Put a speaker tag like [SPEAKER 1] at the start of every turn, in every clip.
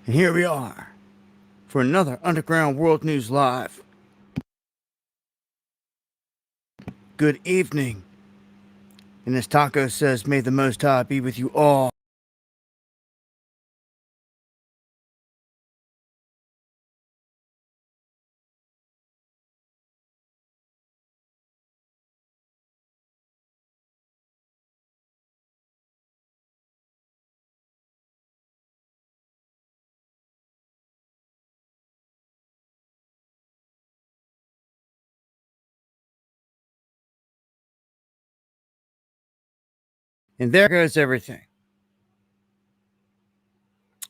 [SPEAKER 1] And here we are for another Underground World News Live. Good evening. And as Taco says, may the Most High be with you all. And there goes everything.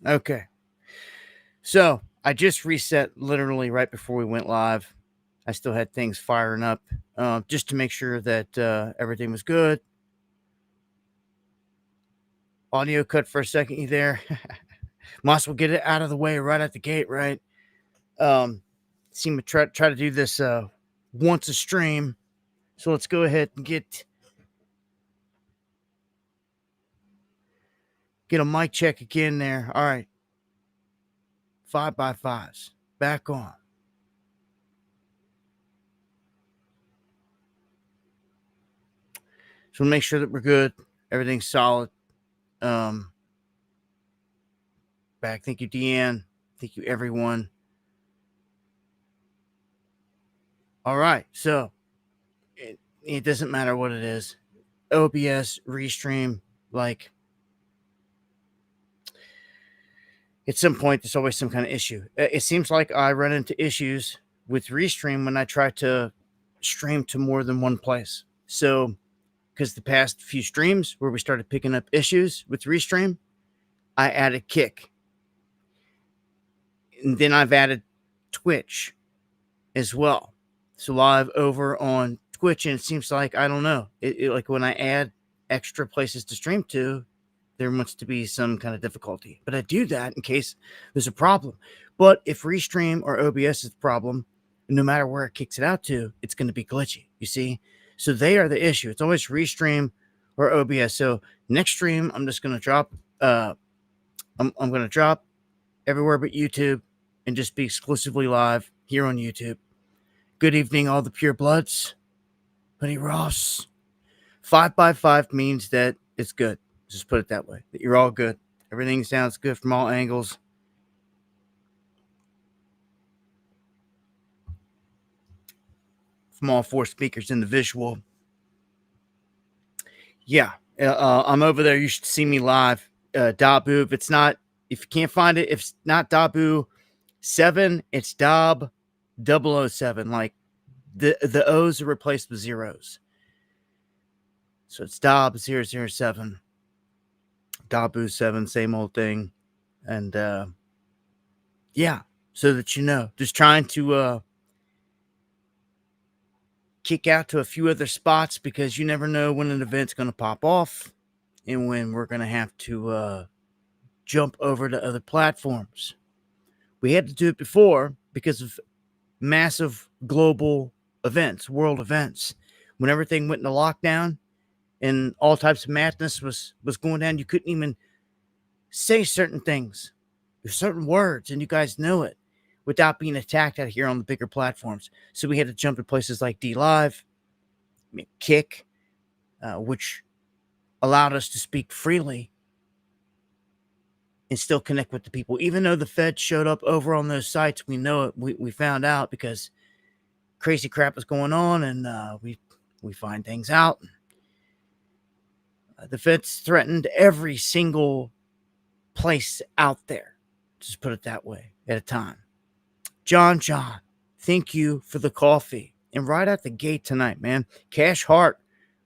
[SPEAKER 1] Okay. So I just reset literally right before we went live. I still had things firing up just to make sure that everything was good. Audio cut for a second, you there? Might as well get it out of the way right at the gate, right? Seem to try to do this once a stream. So let's go ahead and get a mic check again there. All right. 5x5s. Back on. So make sure that we're good. Everything's solid. Back. Thank you, Deanne. Thank you, everyone. All right. So it doesn't matter what it is. OBS, Restream, like at some point there's always some kind of issue. It seems like I run into issues with Restream when I try to stream to more than one place. So because the past few streams where we started picking up issues with Restream, I added Kick. And then I've added Twitch as well. So live over on Twitch, and it seems like, I don't know, like when I add extra places to stream to, there must to be some kind of difficulty. But I do that in case there's a problem. But if Restream or OBS is the problem, no matter where it kicks it out to, it's going to be glitchy, you see? So they are the issue. It's always Restream or OBS. So next stream, I'm just going to drop, I'm going to drop everywhere but YouTube and just be exclusively live here on YouTube. Good evening, all the pure bloods. Buddy Ross. 5x5 means that it's good. Just put it that way. That you're all good. Everything sounds good from all angles. From all four speakers in the visual. Yeah. I'm over there. You should see me live. Dabu. If you can't find it, if it's not Dabu 7, it's Dab 007. Like the O's are replaced with zeros. So it's Dab 007. Dabu 7, same old thing. And yeah, so that you know, just trying to kick out to a few other spots because you never know when an event's going to pop off and when we're going to have to jump over to other platforms. We had to do it before because of massive global events, world events. When everything went into lockdown and all types of madness was going down, you couldn't even say certain things, certain words, and you guys know it, without being attacked out here on the bigger platforms. So we had to jump to places like DLive, Kick, which allowed us to speak freely and still connect with the people. Even though the Fed showed up over on those sites, we know it. We found out because crazy crap was going on, and we find things out. The Fed's threatened every single place out there, just put it that way, at a time. John, thank you for the coffee. And right at the gate tonight, man. Cash Heart,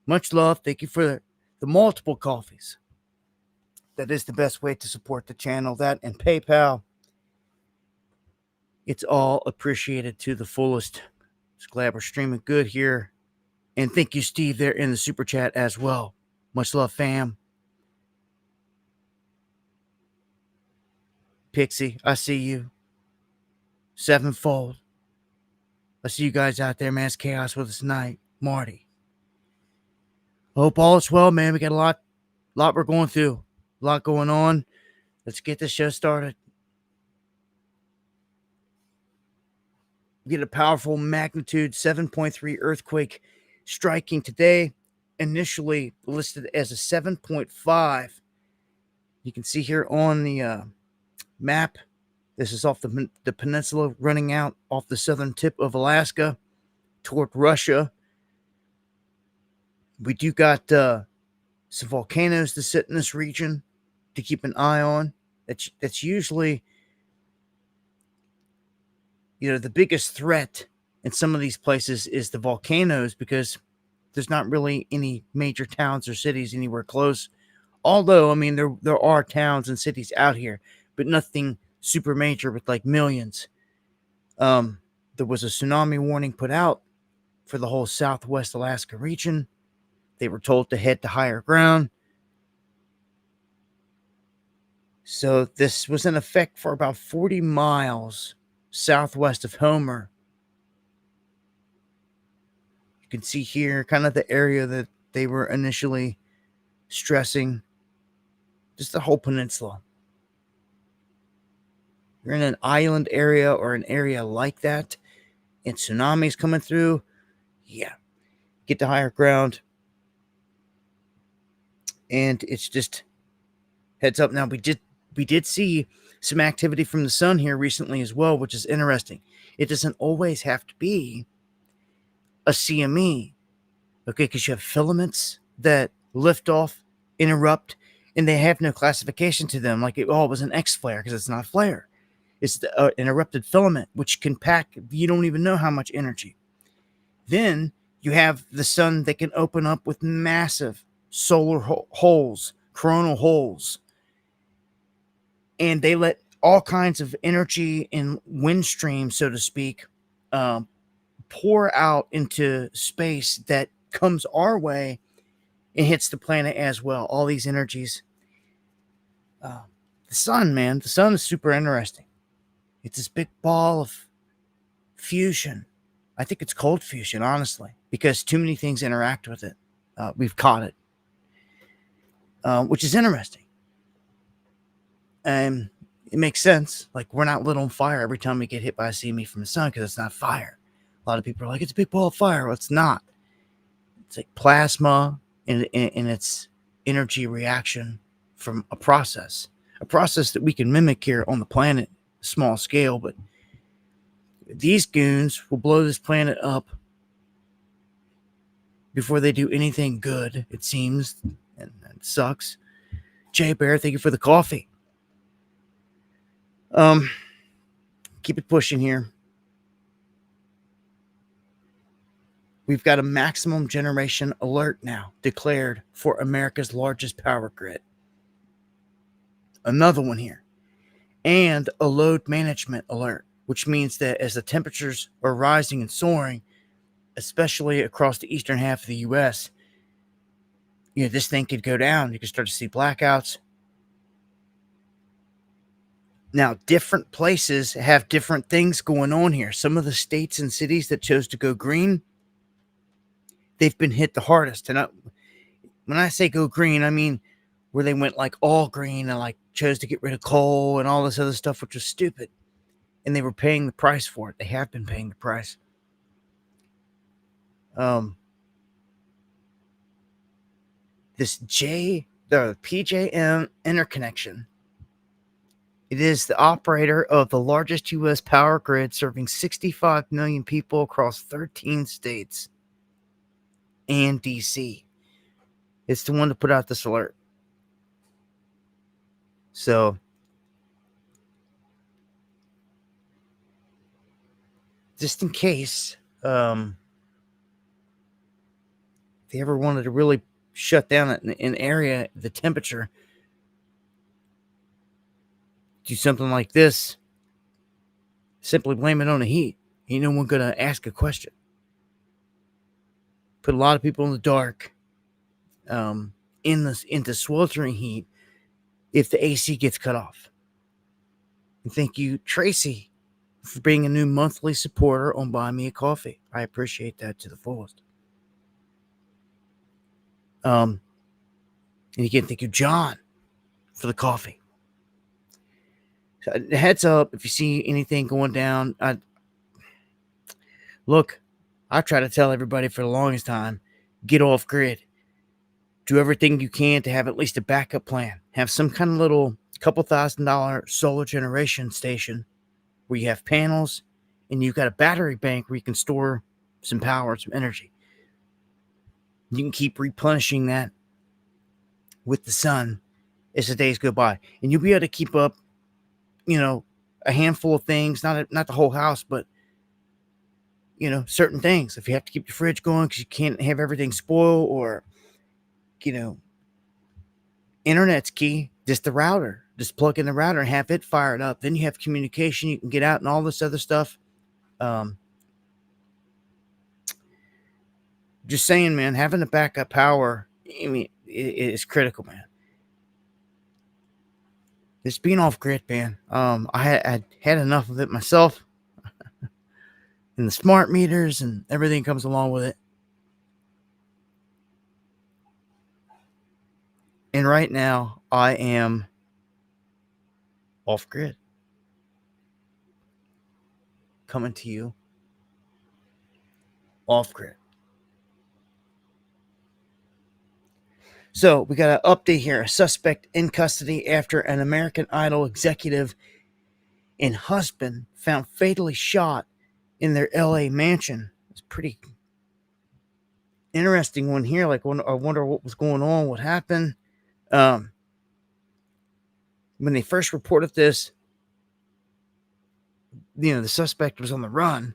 [SPEAKER 1] much love. Thank you for the multiple coffees. That is the best way to support the channel. That and PayPal. It's all appreciated to the fullest. Just glad we're streaming good here. And thank you, Steve, there in the super chat as well. Much love, fam. Pixie, I see you. Sevenfold. I see you guys out there, man. It's chaos with us tonight. Marty. Hope all is well, man. We got a lot we're going through. A lot going on. Let's get this show started. We get a powerful magnitude 7.3 earthquake striking today, initially listed as a 7.5. You can see here on the map, this is off the peninsula running out off the southern tip of Alaska toward Russia. We do got some volcanoes to sit in this region to keep an eye on. That's usually, the biggest threat in some of these places is the volcanoes, because there's not really any major towns or cities anywhere close. Although, I mean, there are towns and cities out here, but nothing super major with like millions. There was a tsunami warning put out for the whole Southwest Alaska region. They were told to head to higher ground. So this was in effect for about 40 miles southwest of Homer. You can see here kind of the area that they were initially stressing. Just the whole peninsula. You're in an island area or an area like that, and tsunamis coming through, yeah, get to higher ground. And it's just heads up. Now, we did see some activity from the sun here recently as well, which is interesting. It doesn't always have to be a CME, okay? Because you have filaments that lift off, interrupt, and they have no classification to them. Like it was an X flare, because it's not a flare. It's an erupted filament, which can pack, you don't even know how much energy. Then you have the sun that can open up with massive solar holes, coronal holes, and they let all kinds of energy and wind streams, so to speak, pour out into space that comes our way and hits the planet as well. All these energies. The sun, man, the sun is super interesting. It's this big ball of fusion. I think it's cold fusion, honestly, because too many things interact with it. We've caught it, which is interesting. And it makes sense. Like, we're not lit on fire every time we get hit by a CME from the sun, because it's not fire. A lot of people are like, it's a big ball of fire. Well, it's not. It's like plasma in its energy reaction from a process that we can mimic here on the planet, small scale. But these goons will blow this planet up before they do anything good, it seems, and it sucks. Jay Bear, thank you for the coffee. Keep it pushing here. We've got a maximum generation alert now declared for America's largest power grid. Another one here. And a load management alert, which means that as the temperatures are rising and soaring, especially across the eastern half of the U.S., this thing could go down. You could start to see blackouts. Now, different places have different things going on here. Some of the states and cities that chose to go green, they've been hit the hardest. And when I say go green, I mean where they went like all green and like chose to get rid of coal and all this other stuff, which was stupid. And they were paying the price for it. They have been paying the price. The PJM interconnection. It is the operator of the largest U.S. power grid, serving 65 million people across 13 states and D.C. It's the one to put out this alert. So, just in case they ever wanted to really shut down an area, the temperature, do something like this, simply blame it on the heat. Ain't no one going to ask a question. Put a lot of people in the dark, into sweltering heat if the AC gets cut off. And thank you, Tracy, for being a new monthly supporter on Buy Me a Coffee. I appreciate that to the fullest. And again, thank you, John, for the coffee. So, heads up, if you see anything going down, Look, I try to tell everybody for the longest time, get off grid. Do everything you can to have at least a backup plan. Have some kind of little couple $1,000 solar generation station where you have panels and you've got a battery bank where you can store some power, some energy. You can keep replenishing that with the sun as the days go by. And you'll be able to keep up, a handful of things, not the whole house, but, certain things. If you have to keep the fridge going because you can't have everything spoil, or, internet's key, just the router. Just plug in the router and have it fired up. Then you have communication. You can get out and all this other stuff. Just saying, man, having the backup power, is critical, man. This being off grid, man. I had enough of it myself. And the smart meters and everything comes along with it. And right now, I am off grid. Coming to you off grid. So we got an update here. A suspect in custody after an American Idol executive and husband found fatally shot in their LA mansion. It's pretty interesting one here. Like, I wonder what was going on, what happened. When they first reported this, the suspect was on the run.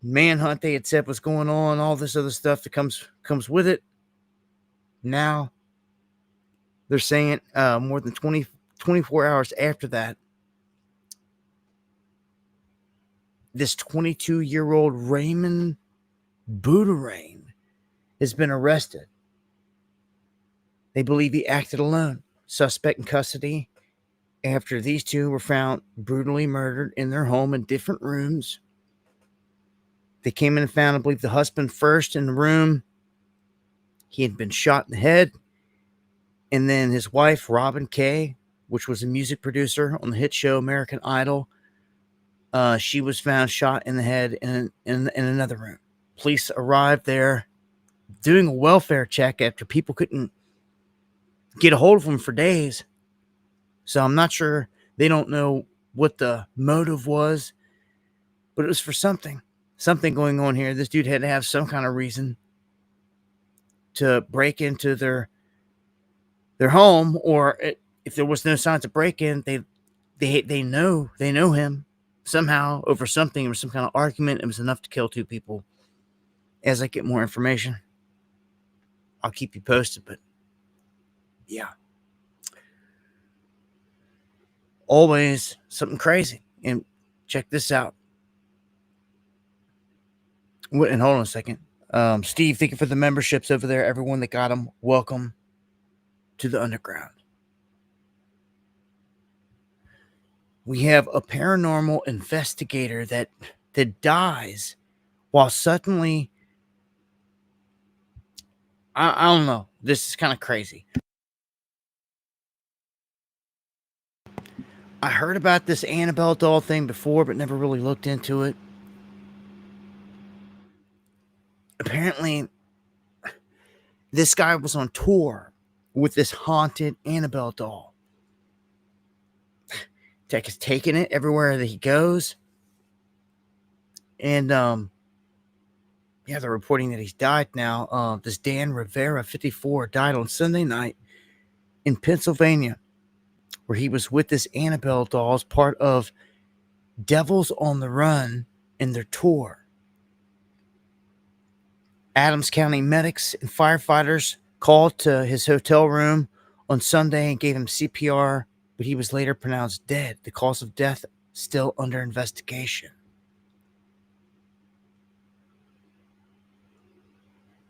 [SPEAKER 1] Manhunt, they had said, was going on, all this other stuff that comes with it. Now they're saying more than 24 hours after that, this 22-year-old Raymond Bouderain has been arrested. They believe he acted alone. Suspect in custody after these two were found brutally murdered in their home in different rooms. They came in and found, I believe, the husband first in the room. He had been shot in the head. And then his wife, Robin Kay, which was a music producer on the hit show American Idol, she was found shot in the head in another room. Police arrived there doing a welfare check after people couldn't get a hold of them for days. So I'm not sure. They don't know what the motive was, but it was for something going on here. This dude had to have some kind of reason to break into their home, or if there was no signs of break-in, they know him somehow over something. It was some kind of argument. It was enough to kill two people. As I get more information, I'll keep you posted. But yeah, always something crazy. And check this out. And hold on a second. Steve, thank you for the memberships over there. Everyone that got them, welcome to the underground. We have a paranormal investigator that dies while suddenly, I don't know. This is kind of crazy. I heard about this Annabelle doll thing before, but never really looked into it. Apparently, this guy was on tour with this haunted Annabelle doll. Tech is taking it everywhere that he goes. And, they're reporting that he's died now. This Dan Rivera, 54, died on Sunday night in Pennsylvania, where he was with this Annabelle doll as part of Devils on the Run in their tour. Adams County medics and firefighters called to his hotel room on Sunday and gave him CPR, but he was later pronounced dead. The cause of death still under investigation.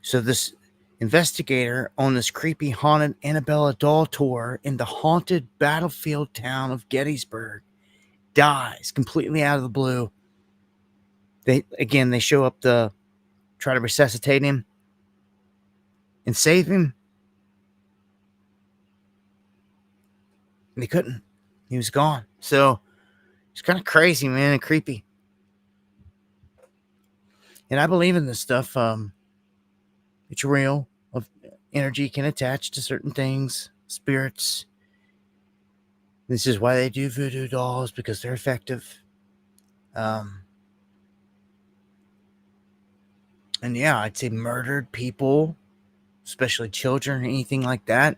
[SPEAKER 1] So this investigator on this creepy haunted Annabella doll tour in the haunted battlefield town of Gettysburg dies completely out of the blue. They show up to try to resuscitate him and save him. And they couldn't. He was gone. So it's kind of crazy, man, and creepy. And I believe in this stuff. It's real. Of energy can attach to certain things, spirits. This is why they do voodoo dolls, because they're effective. And yeah, I'd say murdered people, especially children or anything like that,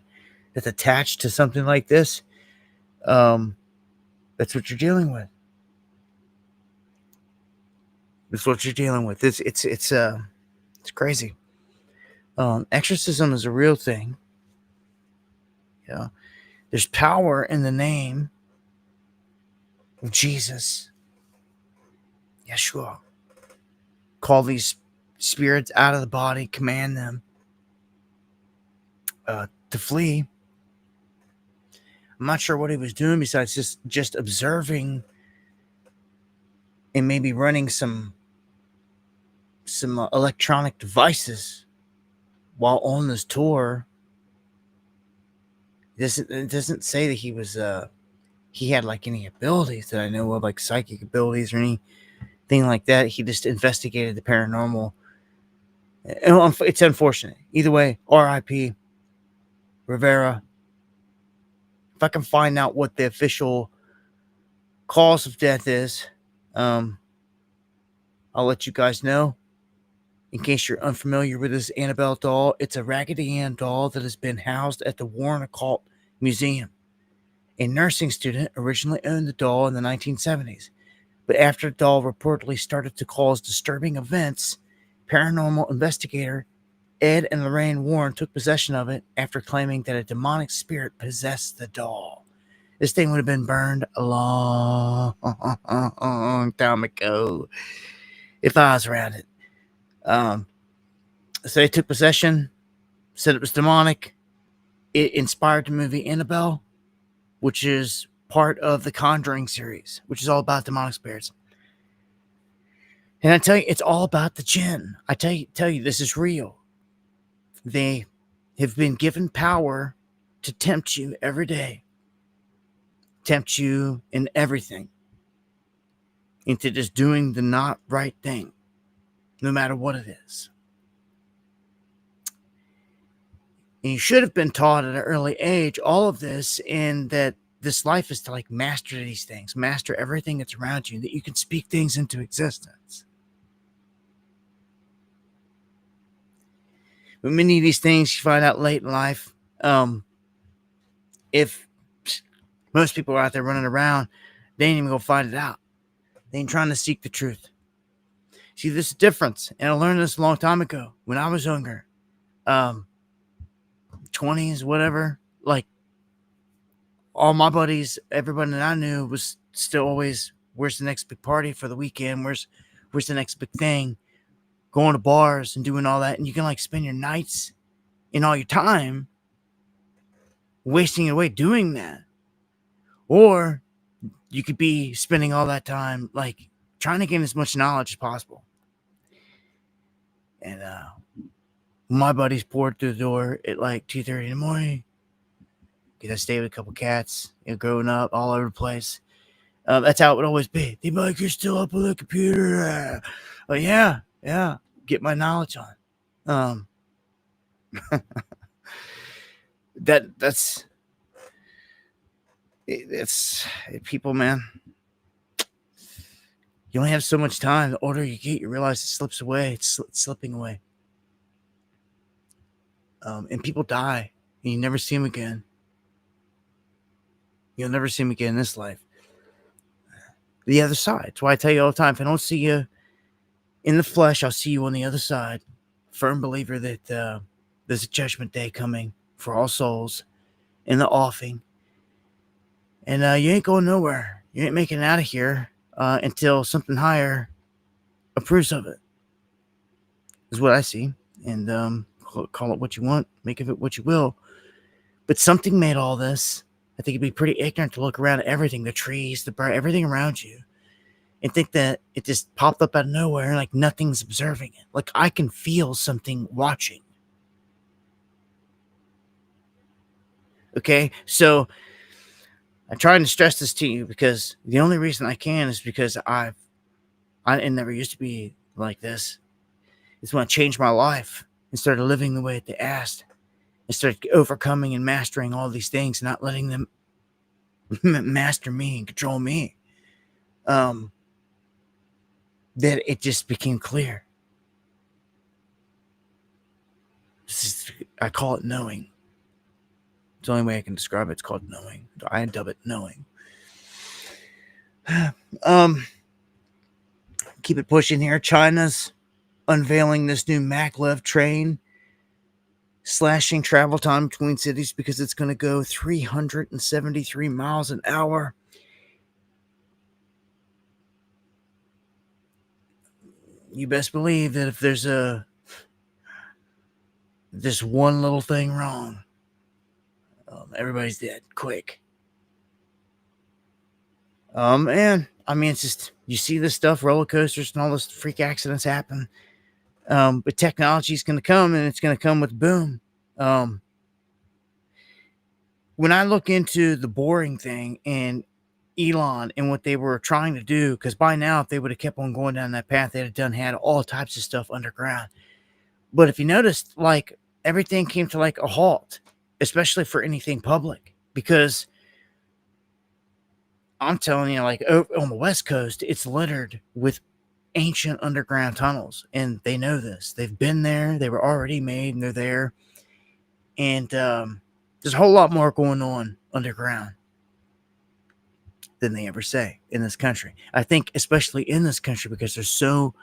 [SPEAKER 1] that's attached to something like this. That's what you're dealing with. That's what you're dealing with. It's crazy. Exorcism is a real thing. Yeah, there's power in the name of Jesus, Yeshua. Call these spirits out of the body, command them to flee. I'm not sure what he was doing besides just observing and maybe running some electronic devices while on this tour. It doesn't say that he had like any abilities that I know of, like psychic abilities or anything like that. He just investigated the paranormal. It's unfortunate. Either way, R.I.P. Rivera. If I can find out what the official cause of death is, I'll let you guys know. In case you're unfamiliar with this Annabelle doll, it's a Raggedy Ann doll that has been housed at the Warren Occult Museum. A nursing student originally owned the doll in the 1970s, but after the doll reportedly started to cause disturbing events, paranormal investigator Ed and Lorraine Warren took possession of it after claiming that a demonic spirit possessed the doll. This thing would have been burned a long time ago if I was around it. So they took possession, said it was demonic. It inspired the movie Annabelle, which is part of the Conjuring series, which is all about demonic spirits. And I tell you, it's all about the jinn. I tell you, this is real. They have been given power to tempt you every day, tempt you in everything, into just doing the not right thing, no matter what it is. And you should have been taught at an early age all of this, and that this life is to like master these things, master everything that's around you, that you can speak things into existence. But many of these things you find out late in life. If most people are out there running around, they ain't even gonna find it out. They ain't trying to seek the truth. See, this is difference, and I learned this a long time ago when I was younger. 20s, whatever. Like, all my buddies, everybody that I knew was still always, where's the next big party for the weekend? Where's the next big thing? Going to bars and doing all that. And you can like spend your nights and all your time wasting it away doing that. Or you could be spending all that time like trying to gain as much knowledge as possible. And my buddies poured through the door at like 2:30 in the morning. Because I stayed with a couple cats, growing up all over the place. That's how it would always be. They'd be like, you're still up on the computer. But yeah, get my knowledge on. That's people, man. You only have so much time. The older you get, you realize it slips away. It's slipping away. And people die, and you never see them again. You'll never see them again in this life. The other side. That's why I tell you all the time, if I don't see you in the flesh, I'll see you on the other side. Firm believer that there's a judgment day coming for all souls in the offing. And you ain't going nowhere. You ain't making it out of here until something higher approves of it. Is what I see. And call it what you want. Make of it what you will. But something made all this. I think it'd be pretty ignorant to look around at everything, the trees, the bird, everything around you, and think that it just popped up out of nowhere and like nothing's observing it. Like I can feel something watching. Okay, so I'm trying to stress this to you because the only reason I can is because it never used to be like this. It's when I changed my life and started living the way they asked. And started overcoming and mastering all these things, not letting them master me and control me. That it just became clear. I call it knowing. It's the only way I can describe it. It's called knowing. I dub it knowing. Keep it pushing here. China's unveiling this new maglev train, slashing travel time between cities because it's going to go 373 miles an hour. You best believe that if there's one little thing wrong, everybody's dead quick. And I mean, it's just, you see this stuff, roller coasters and all those freak accidents happen. But technology is going to come, and it's going to come with boom. When I look into the boring thing and Elon and what they were trying to do, because by now, if they would have kept on going down that path, they'd have had all types of stuff underground. But if you noticed, like, everything came to like a halt, especially for anything public, because I'm telling you, like, on the West Coast, it's littered with ancient underground tunnels, and they know this. They've been there. They were already made, and they're there. And there's a whole lot more going on underground than they ever say in this country. I think especially in this country, because there's so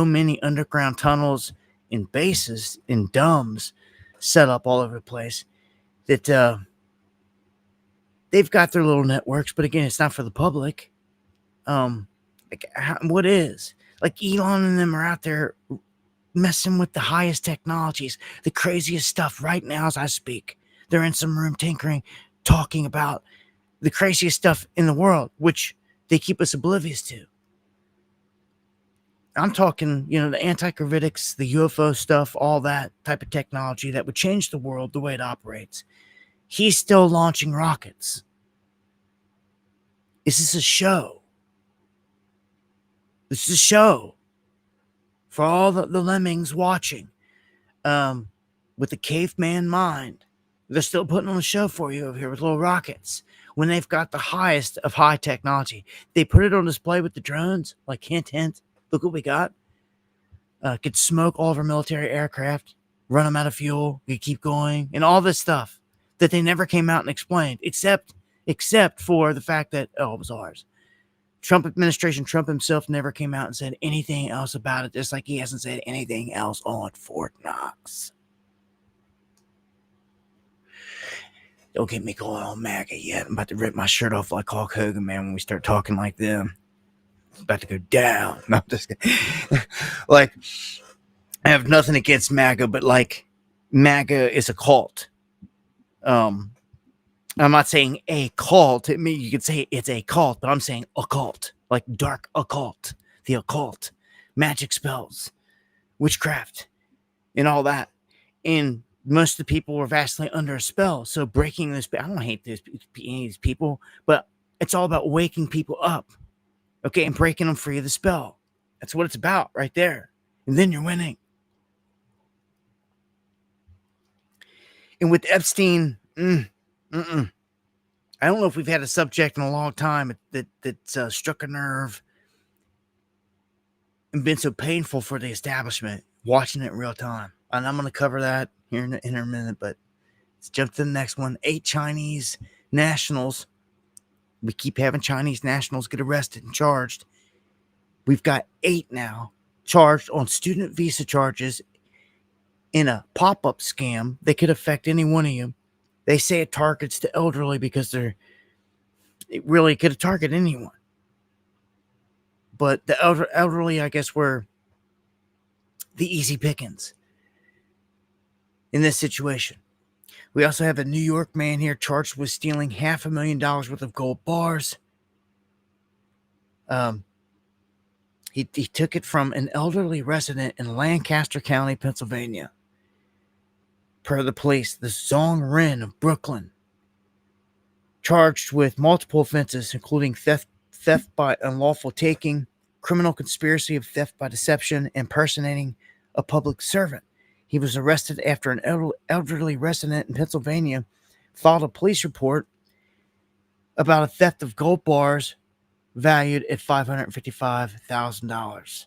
[SPEAKER 1] many underground tunnels and bases and domes set up all over the place that they've got their little networks. But again, it's not for the public. What is? Like, Elon and them are out there messing with the highest technologies, the craziest stuff right now as I speak. They're in some room tinkering, talking about the craziest stuff in the world, which they keep us oblivious to. I'm talking, the anti-gravitics, the UFO stuff, all that type of technology that would change the world the way it operates. He's still launching rockets. This is a show. This is a show for all the lemmings watching with the caveman mind. They're still putting on a show for you over here with little rockets when they've got the highest of high technology. They put it on display with the drones, like, hint, hint, look what we got. Could smoke all of our military aircraft, run them out of fuel, you keep going, and all this stuff that they never came out and explained, except for the fact that, it was ours. Trump administration, Trump himself never came out and said anything else about it, just like he hasn't said anything else on Fort Knox. Don't get me going on MAGA yet. I'm about to rip my shirt off like Hulk Hogan, man, when we start talking like them. It's about to go down. No, I'm just kidding. Like, I have nothing against MAGA, but, like, MAGA is a cult. I'm not saying a cult. You could say it's a cult, but I'm saying occult, like dark occult, the occult, magic spells, witchcraft, and all that. And most of the people were vastly under a spell. So breaking this, I don't hate any of these people, but it's all about waking people up, okay, and breaking them free of the spell. That's what it's about right there. And then you're winning. And with Epstein, I don't know if we've had a subject in a long time that's struck a nerve and been so painful for the establishment, watching it in real time. And I'm going to cover that here in a minute, but let's jump to the next one. 8 Chinese nationals. We keep having Chinese nationals get arrested and charged. We've got 8 now charged on student visa charges in a pop-up scam that could affect any one of you. They say it targets the elderly because it really could target anyone. But the elderly, I guess, were the easy pickings in this situation. We also have a New York man here charged with stealing $500,000 worth of gold bars. He took it from an elderly resident in Lancaster County, Pennsylvania. Per the police, the Zong Rin of Brooklyn, charged with multiple offenses, including theft by unlawful taking, criminal conspiracy of theft by deception, impersonating a public servant. He was arrested after an elderly resident in Pennsylvania filed a police report about a theft of gold bars valued at $555,000.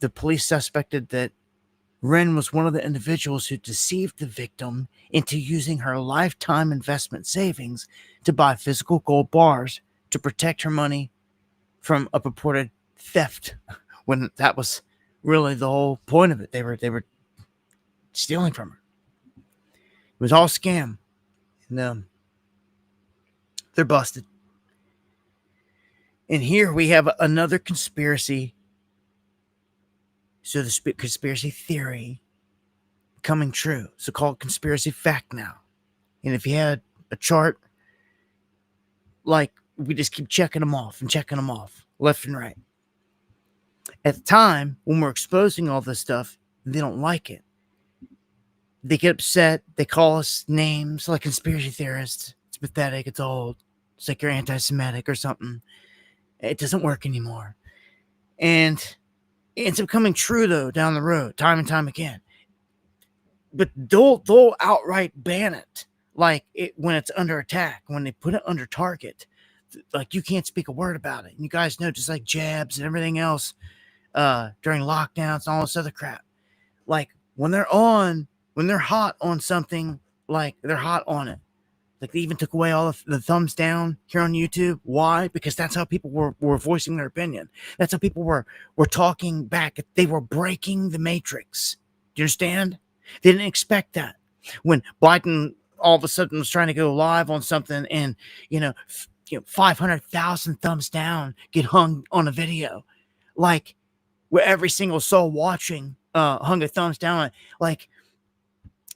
[SPEAKER 1] The police suspected that Wren was one of the individuals who deceived the victim into using her lifetime investment savings to buy physical gold bars to protect her money from a purported theft, when that was really the whole point of it. They were stealing from her. It was all scam. And they're busted. And here we have another conspiracy. So the conspiracy theory coming true. So-called conspiracy fact now. And if you had a chart, like, we just keep checking them off, left and right. At the time, when we're exposing all this stuff, they don't like it. They get upset. They call us names like conspiracy theorists. It's pathetic. It's old. It's like you're anti-Semitic or something. It doesn't work anymore. And it ends up coming true, though, down the road, time and time again. But they'll outright ban it, like when it's under attack, when they put it under target. Like, you can't speak a word about it. And you guys know, just like jabs and everything else during lockdowns and all this other crap. Like, when they're hot on something, like, they're hot on it. Like, they even took away all the thumbs down here on YouTube. Why? Because that's how people were voicing their opinion. That's how people were talking back. They were breaking the matrix. Do you understand? They didn't expect that. When Biden all of a sudden was trying to go live on something and, 500,000 thumbs down get hung on a video. Like, where every single soul watching hung a thumbs down on it. Like,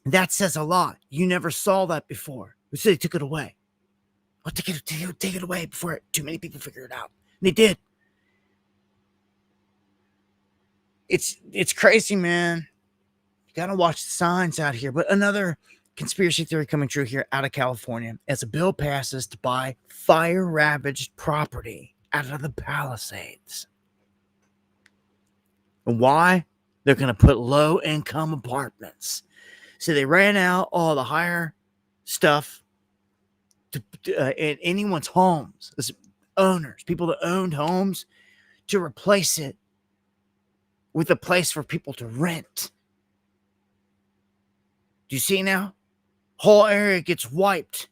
[SPEAKER 1] that says a lot. You never saw that before. So they took it away. Well, take it away before too many people figure it out. And they did. It's crazy, man. You gotta watch the signs out here. But another conspiracy theory coming true here out of California, as a bill passes to buy fire-ravaged property out of the Palisades. And why? They're gonna put low-income apartments. So they ran out all the higher stuff in anyone's homes, as owners, people that owned homes, to replace it with a place for people to rent. Do you see now? Whole area gets wiped.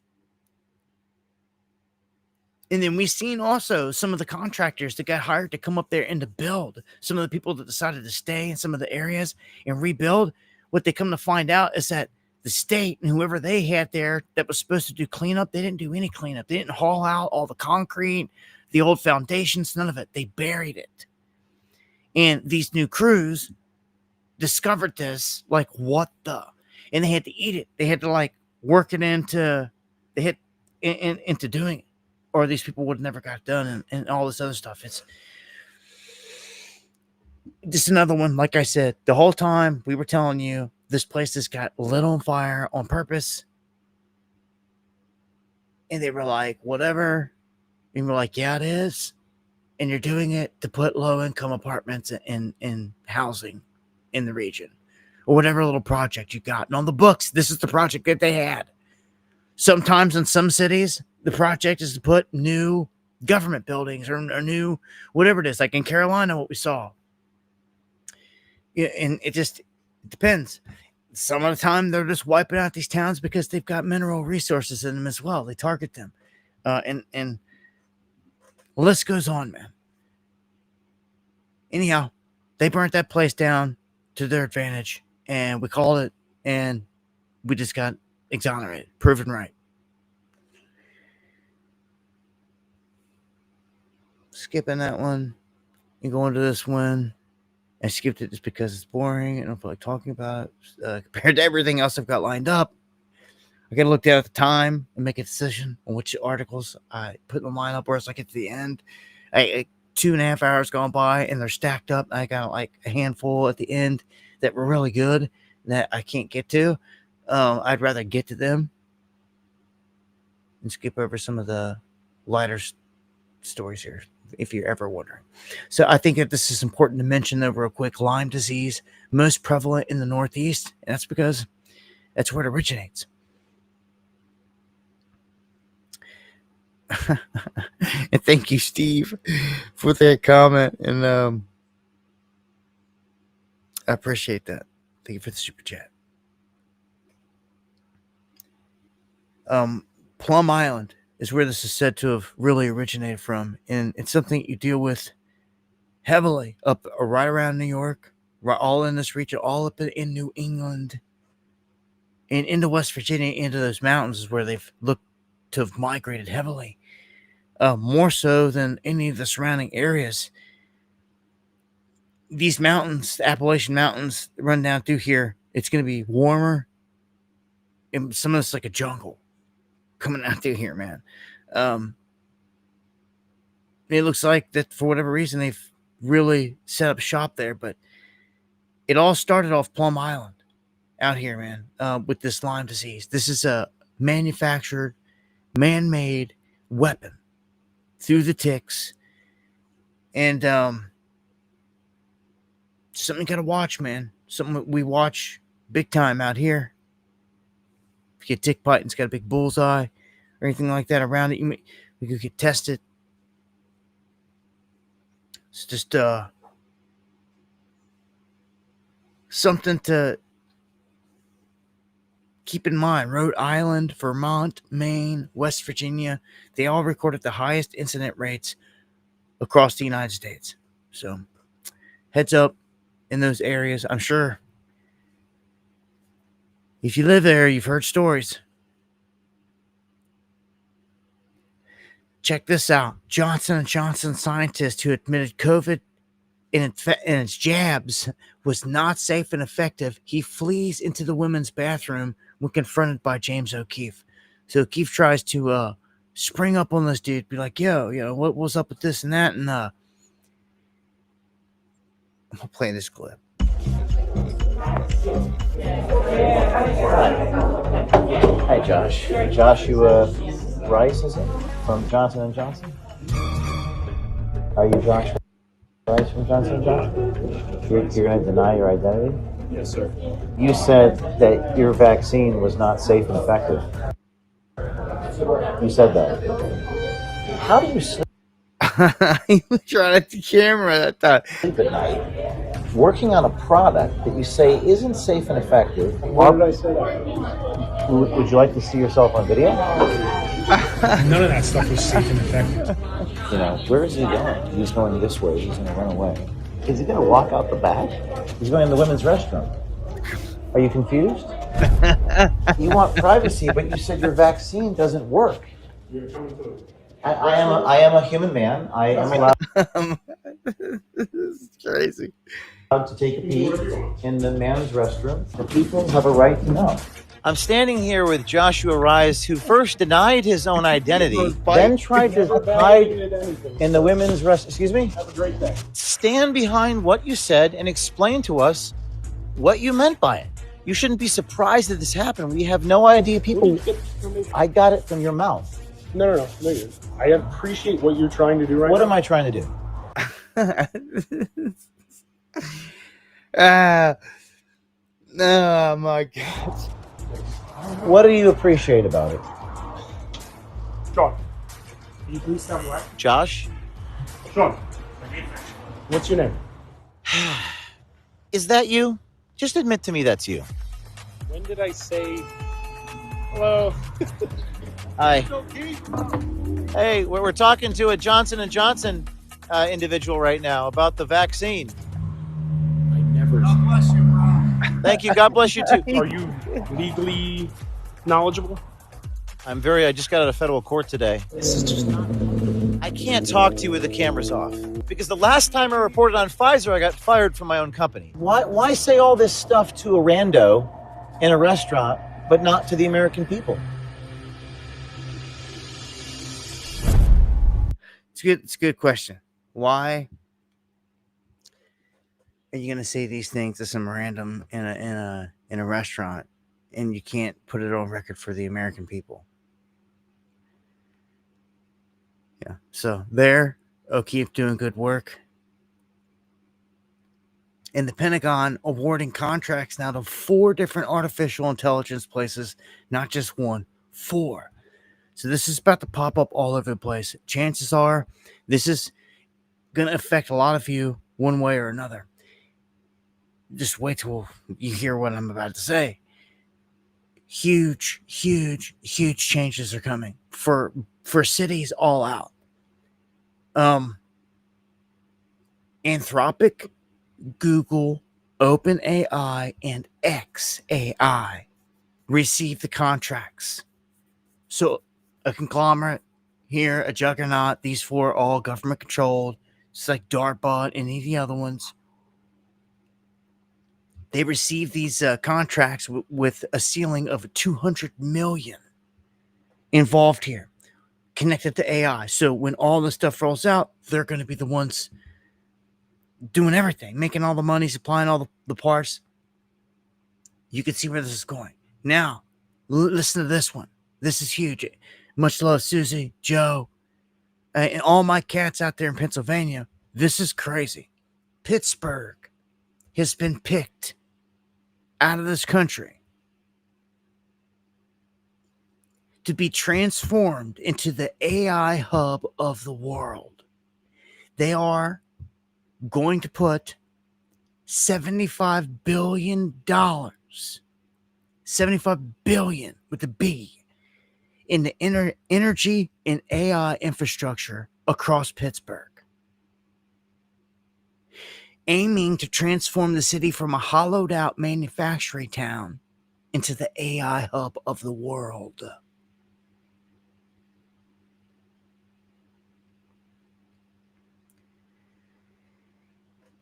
[SPEAKER 1] And then we've seen also some of the contractors that got hired to come up there and to build. Some of the people that decided to stay in some of the areas and rebuild. What they come to find out is that the state and whoever they had there that was supposed to do cleanup, they didn't do any cleanup. They didn't haul out all the concrete, the old foundations, none of it. They buried it. And these new crews discovered this, like, what the? And they had to eat it. They had to, like, work it into doing it. Or these people would have never got done and all this other stuff. It's just another one. Like I said, the whole time we were telling you, this place has got lit on fire on purpose. And they were like, whatever. And we're like, yeah, it is. And you're doing it to put low-income apartments in housing in the region. Or whatever little project you got. And on the books, this is the project that they had. Sometimes in some cities, the project is to put new government buildings or new whatever it is. Like in Carolina, what we saw. Yeah, and it depends. Some of the time, they're just wiping out these towns because they've got mineral resources in them as well. They target them. And the list goes on, man. Anyhow, they burnt that place down to their advantage. And we called it. And we just got exonerated. Proven right. Skipping that one. And going to this one. I skipped it just because it's boring. I don't feel like talking about it. Compared to everything else I've got lined up, I got to look down at the time and make a decision on which articles I put in the lineup. Whereas I get to the end, 2.5 hours gone by and they're stacked up. I got like a handful at the end that were really good that I can't get to. I'd rather get to them and skip over some of the lighter stories here. if you're ever wondering. So I think that this is important to mention though real quick. Lyme disease, most prevalent in the Northeast, and that's because that's where it originates. And thank you, Steve, for that comment. And I appreciate that. Thank you for the super chat. Plum Island is where this is said to have really originated from, and it's something you deal with heavily up right around New York, right all in this region, all up in New England, and into West Virginia, into those mountains is where they've looked to have migrated heavily, more so than any of the surrounding areas. These mountains, the Appalachian Mountains, run down through here. It's going to be warmer, and some of it's like a jungle coming out through here, man. It looks like that for whatever reason they've really set up shop there, but it all started off Plum Island out here, man, with this Lyme disease. This is a manufactured, man-made weapon through the ticks, and something you gotta watch, man. Something we watch big time out here. If you get tick bite and it's got a big bullseye or anything like that around it, we could get tested. It's just something to keep in mind. Rhode Island, Vermont, Maine, West Virginia, they all recorded the highest incident rates across the United States. So heads up in those areas. I'm sure if you live there, you've heard stories. Check this out. Johnson & Johnson scientist who admitted COVID in its jabs was not safe and effective. He flees into the women's bathroom when confronted by James O'Keefe. So O'Keefe tries to spring up on this dude, be like, yo, what's up with this and that? And I'm going to play this clip.
[SPEAKER 2] Hi, Josh. Joshua Rice, is it? From Johnson & Johnson? Are you Josh Rice from Johnson & Johnson? You're going to deny your identity?
[SPEAKER 3] Yes, sir.
[SPEAKER 2] You said that your vaccine was not safe and effective. You said that. How do you sleep
[SPEAKER 1] He was trying at the camera that time.
[SPEAKER 2] at night? Working on a product that you say isn't safe and effective.
[SPEAKER 3] Why did I say that?
[SPEAKER 2] Would you like to see yourself on video?
[SPEAKER 3] None of that stuff was safe and effective.
[SPEAKER 2] Where is he going? He's going this way. He's going to run away. Is he going to walk out the back? He's going in the women's restroom. Are you confused? You want privacy, but you said your vaccine doesn't work. I am a human man. I am allowed.
[SPEAKER 1] This is crazy.
[SPEAKER 2] To take a peek in the men's restroom. The people have a right to know. I'm standing here with Joshua Rice, who first denied his own identity, then tried to hide in the women's restroom. Excuse me?
[SPEAKER 3] Have a great day.
[SPEAKER 2] Stand behind what you said and explain to us what you meant by it. You shouldn't be surprised that this happened. We have no idea. People, I got it from your mouth.
[SPEAKER 3] No. I appreciate what you're trying to do right now.
[SPEAKER 2] What am I trying to do?
[SPEAKER 1] Oh my God.
[SPEAKER 2] What do you appreciate about it?
[SPEAKER 3] Sean, can you please tell me why?
[SPEAKER 2] Josh?
[SPEAKER 3] Sean, what's your name?
[SPEAKER 2] Is that you? Just admit to me that's you.
[SPEAKER 3] When did I say hello?
[SPEAKER 2] Hi. Hey, we're talking to a Johnson & Johnson individual right now about the vaccine.
[SPEAKER 3] I never.
[SPEAKER 2] Thank you. God bless you too.
[SPEAKER 3] Are you legally knowledgeable?
[SPEAKER 2] I just got out of federal court today.
[SPEAKER 3] This is just not.
[SPEAKER 2] I can't talk to you with the cameras off because the last time I reported on Pfizer, I got fired from my own company. Why say all this stuff to a rando in a restaurant, but not to the American people?
[SPEAKER 1] It's a good question. Why are you gonna say these things to some random in a restaurant, and you can't put it on record for the American people? Yeah. So there, keep doing good work. And the Pentagon awarding contracts now to 4 different artificial intelligence places, not just 1, 4. So this is about to pop up all over the place. Chances are this is going to affect a lot of you one way or another. Just wait till you hear what I'm about to say. Huge changes are coming for cities all out. Anthropic, Google, OpenAI, and XAI receive the contracts. So a conglomerate here, a juggernaut, these 4 are all government controlled, just like DARPA and any of the other ones. They receive these contracts with a ceiling of $200 million involved here, connected to AI. So when all this stuff rolls out, they're going to be the ones doing everything, making all the money, supplying all the parts. You can see where this is going. Now, listen to this one. This is huge. Much love, Susie, Joe, and all my cats out there in Pennsylvania. This is crazy. Pittsburgh has been picked out of this country to be transformed into the AI hub of the world. They are going to put $75 billion, $75 billion with a B, in the energy and AI infrastructure across Pittsburgh, aiming to transform the city from a hollowed out manufacturing town into the AI hub of the world.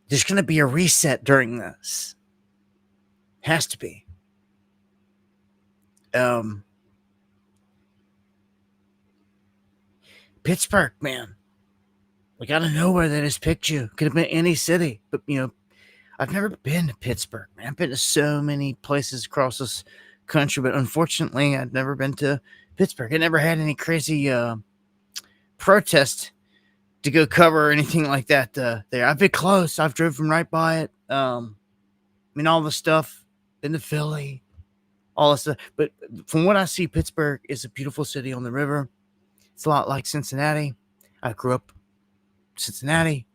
[SPEAKER 1] There's going to be a reset during this. Has to be. Pittsburgh, man. Like, out of nowhere, they just picked you. Could have been any city. But, I've never been to Pittsburgh, man. I've been to so many places across this country, but unfortunately, I've never been to Pittsburgh. I never had any crazy protest to go cover or anything like that there. I've been close. I've driven right by it. All the stuff. Been to Philly. All this stuff. But from what I see, Pittsburgh is a beautiful city on the river. It's a lot like Cincinnati. I grew up in Cincinnati.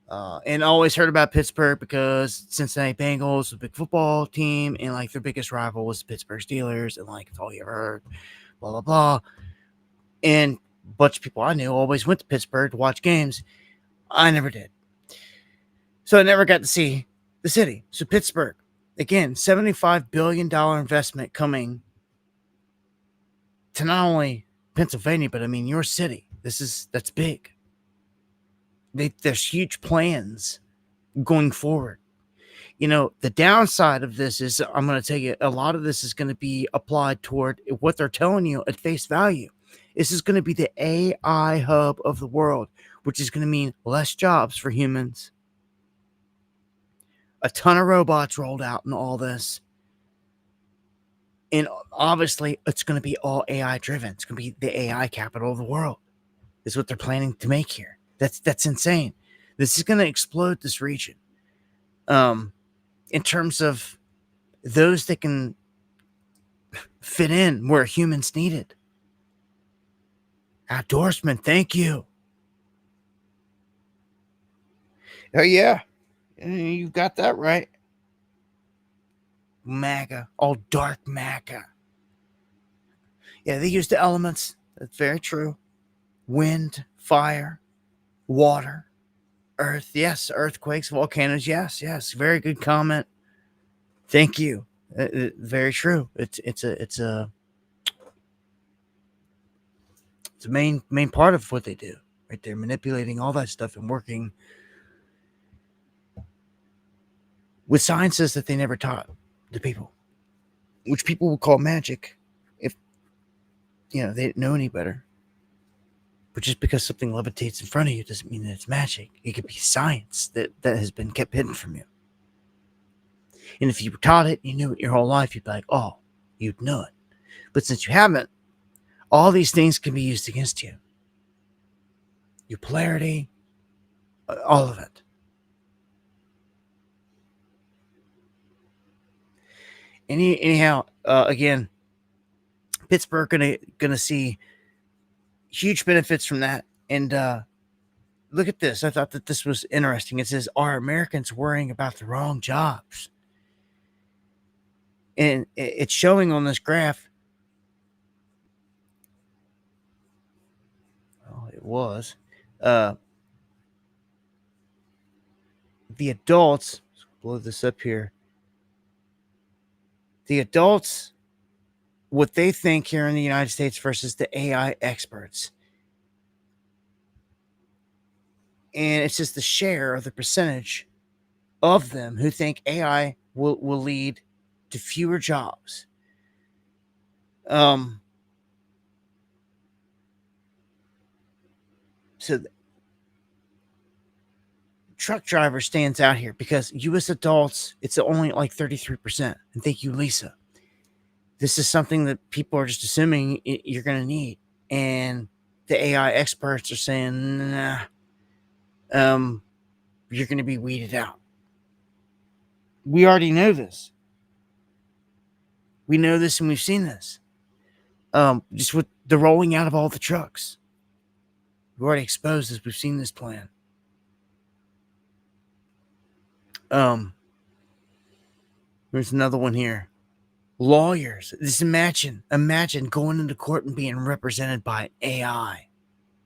[SPEAKER 1] And always heard about Pittsburgh because Cincinnati Bengals was a big football team, and like their biggest rival was the Pittsburgh Steelers, and like it's all you ever heard, blah blah blah. And a bunch of people I knew always went to Pittsburgh to watch games. I never did, so I never got to see the city. So Pittsburgh, again, $75 billion investment coming to not only Pennsylvania, but your city. That's big. There's huge plans going forward. The downside of this is, I'm going to tell you, a lot of this is going to be applied toward what they're telling you at face value. This is going to be the AI hub of the world, which is going to mean less jobs for humans. A ton of robots rolled out in all this. And obviously, it's going to be all AI driven. It's going to be the AI capital of the world. Is what they're planning to make here. That's insane. This is going to explode this region. In terms of those that can fit in where humans needed. Outdoorsman, thank you. Oh, yeah. You got that right. MAGA. All dark MAGA. Yeah, they use the elements. That's very true. Wind, fire, water, earth. Yes, earthquakes, volcanoes. Yes. Very good comment. Thank you. Very true. It's a main part of what they do. Right there, manipulating all that stuff and working with sciences that they never taught the people, which people will call magic if they didn't know any better. But just because something levitates in front of you doesn't mean that it's magic. It could be science that has been kept hidden from you. And if you were taught it, you knew it your whole life, you'd be like, oh, you'd know it. But since you haven't, all these things can be used against you. your polarity, all of it. Anyhow, again, Pittsburgh gonna see huge benefits from that. And look at this. I thought that this was interesting. It says, "Are Americans worrying about the wrong jobs?" And it's showing on this graph. Oh, it was. The adults. Let's blow this up here. The adults, what they think here in the United States versus the AI experts. And it's just the share of the percentage of them who think AI will lead to fewer jobs. So the truck driver stands out here because U.S. adults, it's only like 33%. And thank you, Lisa. This is something that people are just assuming you're going to need. And the AI experts are saying, nah, you're going to be weeded out. We already know this. We know this and we've seen this. Just with the rolling out of all the trucks. We've already exposed this. We've seen this plan. There's another one here. Lawyers. Just imagine going into court and being represented by AI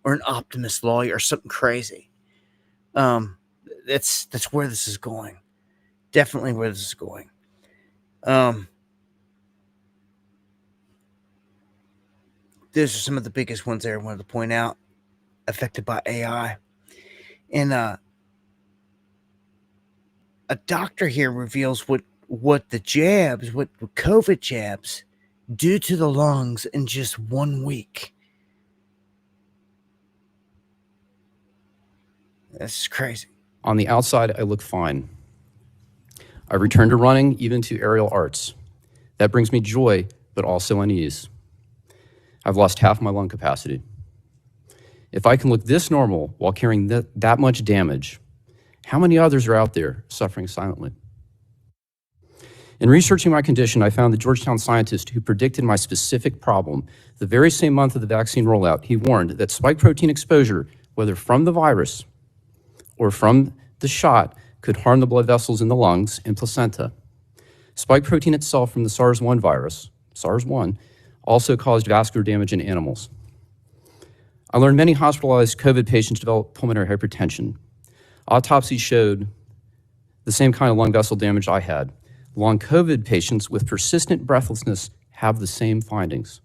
[SPEAKER 1] or an optimist lawyer or something crazy. That's where this is going. Definitely where this is going. Those are some of the biggest ones there I wanted to point out, affected by AI. And a doctor here reveals what the jabs, what COVID jabs do to the lungs in just 1 week. That's crazy.
[SPEAKER 4] On the outside, I look fine. I returned to running, even to aerial arts. That brings me joy, but also unease. I've lost half my lung capacity. If I can look this normal while carrying that much damage, how many others are out there suffering silently? In researching my condition, I found the Georgetown scientist who predicted my specific problem. The very same month of the vaccine rollout, he warned that spike protein exposure, whether from the virus or from the shot, could harm the blood vessels in the lungs and placenta. Spike protein itself from the SARS-1 virus, SARS-1, also caused vascular damage in animals. I learned many hospitalized COVID patients developed pulmonary hypertension. Autopsies showed the same kind of lung vessel damage I had. Long COVID patients with persistent breathlessness have the same findings.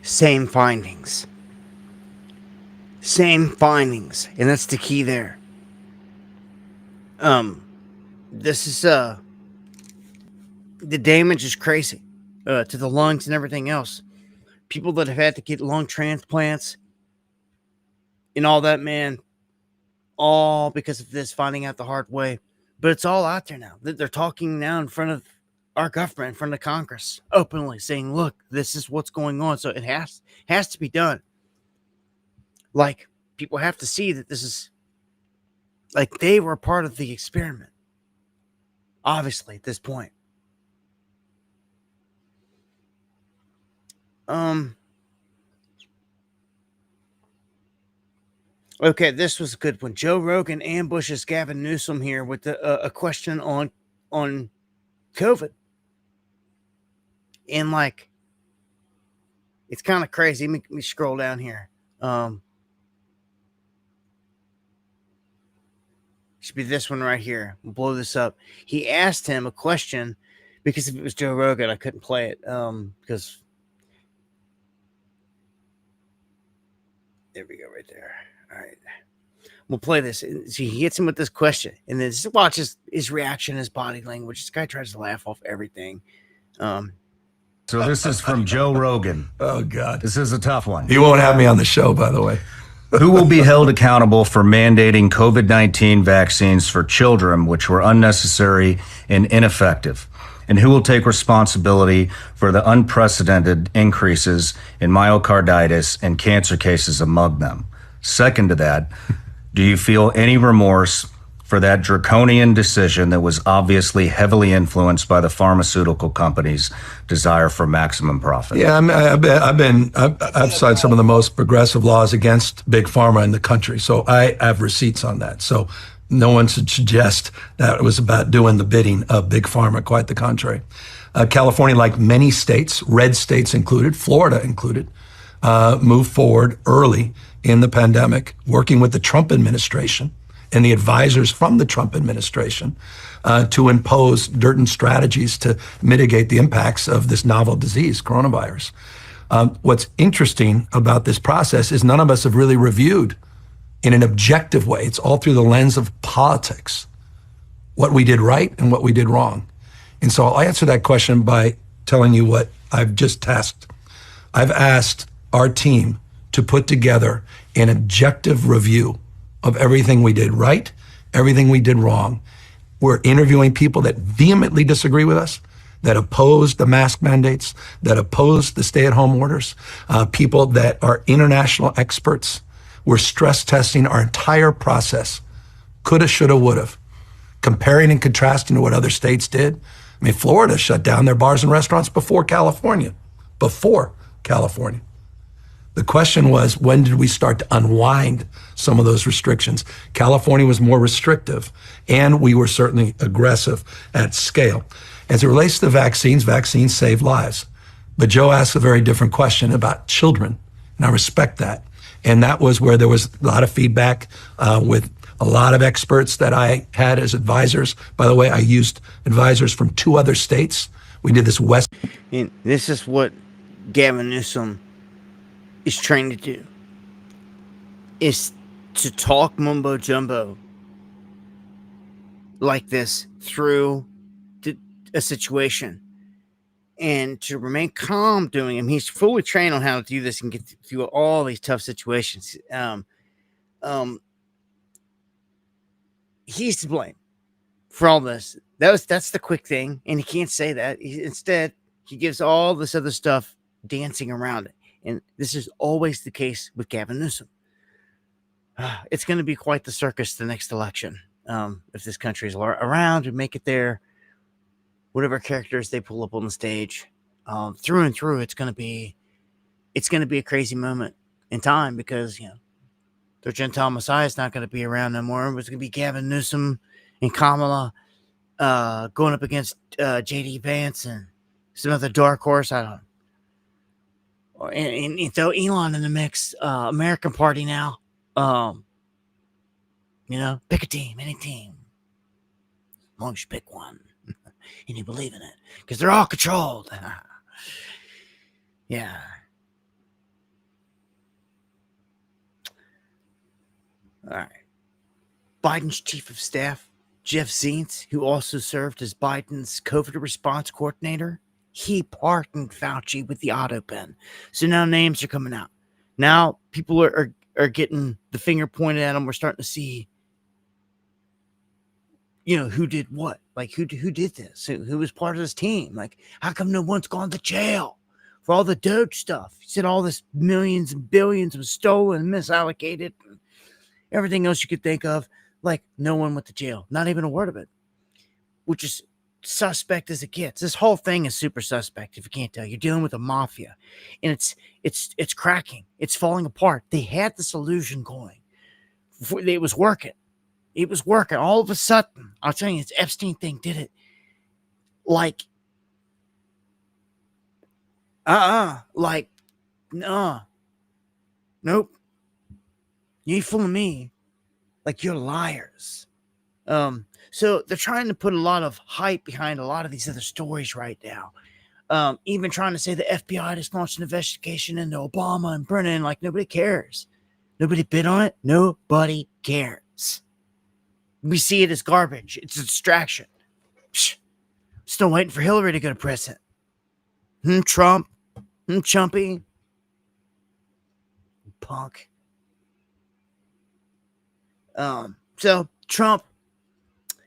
[SPEAKER 1] Same findings. Same findings. And that's the key there. This is, the damage is crazy, to the lungs and everything else. People that have had to get lung transplants and all that, man, all because of this, finding out the hard way. But it's all out there now. They're talking now in front of our government, in front of Congress, openly saying, look, this is what's going on. So it has to be done. Like, people have to see that this is, like, they were part of the experiment. Obviously, at this point. Okay, this was a good one. Joe Rogan ambushes Gavin Newsom here with a question on COVID. And, like, it's kind of crazy. Let me scroll down here. Should be this one right here. We'll blow this up. He asked him a question because if it was Joe Rogan, I couldn't play it. Because there we go, right there. All right, we'll play this. So he hits him with this question, and then just watch his reaction, his body language. This guy tries to laugh off everything.
[SPEAKER 5] So this is from Joe Rogan.
[SPEAKER 6] Oh, God.
[SPEAKER 5] This is a tough one.
[SPEAKER 6] He won't have me on the show, by the way.
[SPEAKER 5] Who will be held accountable for mandating COVID-19 vaccines for children, which were unnecessary and ineffective? And who will take responsibility for the unprecedented increases in myocarditis and cancer cases among them? Second to that, do you feel any remorse for that draconian decision that was obviously heavily influenced by the pharmaceutical companies' desire for maximum profit?
[SPEAKER 6] Yeah, I've signed some of the most progressive laws against big pharma in the country, so I have receipts on that. So no one should suggest that it was about doing the bidding of big pharma. Quite the contrary. California, like many states, red states included, Florida included, moved forward early in the pandemic, working with the Trump administration and the advisors from the Trump administration to impose certain strategies to mitigate the impacts of this novel disease, coronavirus. What's interesting about this process is none of us have really reviewed in an objective way. It's all through the lens of politics, what we did right and what we did wrong. And so I'll answer that question by telling you what I've just tasked. I've asked our team to put together an objective review of everything we did right, everything we did wrong. We're interviewing people that vehemently disagree with us, that oppose the mask mandates, that oppose the stay-at-home orders, people that are international experts. We're stress testing our entire process. Coulda, shoulda, woulda. Comparing and contrasting to what other states did. I mean, Florida shut down their bars and restaurants before California. Before California. The question was, when did we start to unwind some of those restrictions? California was more restrictive, and we were certainly aggressive at scale. As it relates to vaccines, vaccines save lives. But Joe asked a very different question about children, and I respect that. And that was where there was a lot of feedback with a lot of experts that I had as advisors. By the way, I used advisors from 2 other states. We did this West.
[SPEAKER 1] And this is what Gavin Newsom is trying to do, is to talk mumbo jumbo like this through a situation and to remain calm doing him. He's fully trained on how to do this and get through all these tough situations. He's to blame for all this. That's the quick thing, and he can't say that. Instead, he gives all this other stuff dancing around it. And this is always the case with Gavin Newsom. It's going to be quite the circus the next election. If this country is around and make it there, whatever characters they pull up on the stage, through and through, it's going to be a crazy moment in time, because their Gentile Messiah is not going to be around no more. It's going to be Gavin Newsom and Kamala going up against J.D. Vance and some other dark horse. I don't know. And throw Elon in the mix, American Party now. Pick a team, any team. As long as you pick one and you believe in it, because they're all controlled. Yeah. All right. Biden's chief of staff, Jeff Zients, who also served as Biden's COVID response coordinator, he pardoned Fauci with the auto pen. So now names are coming out. Now people are getting the finger pointed at them. We're starting to see, who did what? Like, who did this? Who was part of this team? Like, how come no one's gone to jail for all the Doge stuff? He said all this millions and billions was stolen, misallocated, everything else you could think of. Like, no one went to jail. Not even a word of it. Which is suspect as it gets. This whole thing is super suspect. If you can't tell, you're dealing with a mafia, and it's cracking. It's falling apart. They had this illusion going. It was working. All of a sudden, I'll tell you, this Epstein thing did it. Like, nope. You ain't fooling me. Like, you're liars. So they're trying to put a lot of hype behind a lot of these other stories right now. Even trying to say the FBI just launched an investigation into Obama and Brennan. Like, nobody cares. Nobody bid on it. Nobody cares. We see it as garbage. It's a distraction. Still waiting for Hillary to go to prison. Trump. Chumpy. Punk. So Trump,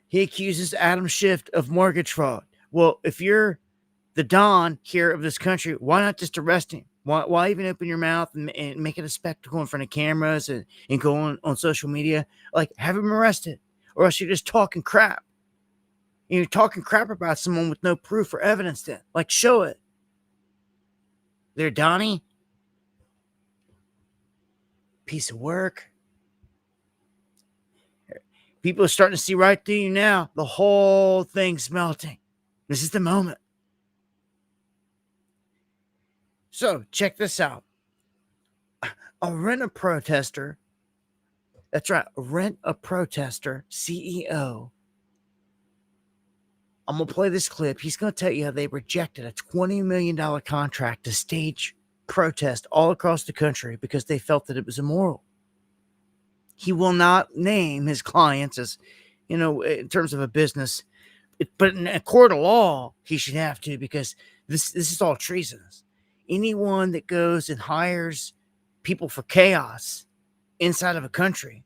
[SPEAKER 1] he accuses Adam Schiff of mortgage fraud. Well, if you're the Don here of this country, why not just arrest him? Why even open your mouth and make it a spectacle in front of cameras and go on social media? Like, have him arrested, or else you're just talking crap. You're talking crap about someone with no proof or evidence then. Like, show it. There, Donnie. Piece of work. People are starting to see right through you now. The whole thing's melting. This is the moment. So, check this out. A rent-a-protester, that's right, rent-a-protester CEO. I'm going to play this clip. He's going to tell you how they rejected a $20 million contract to stage protest all across the country because they felt that it was immoral. He will not name his clients as, in terms of a business, but in a court of law, he should have to, because this is all treasonous. Anyone that goes and hires people for chaos inside of a country,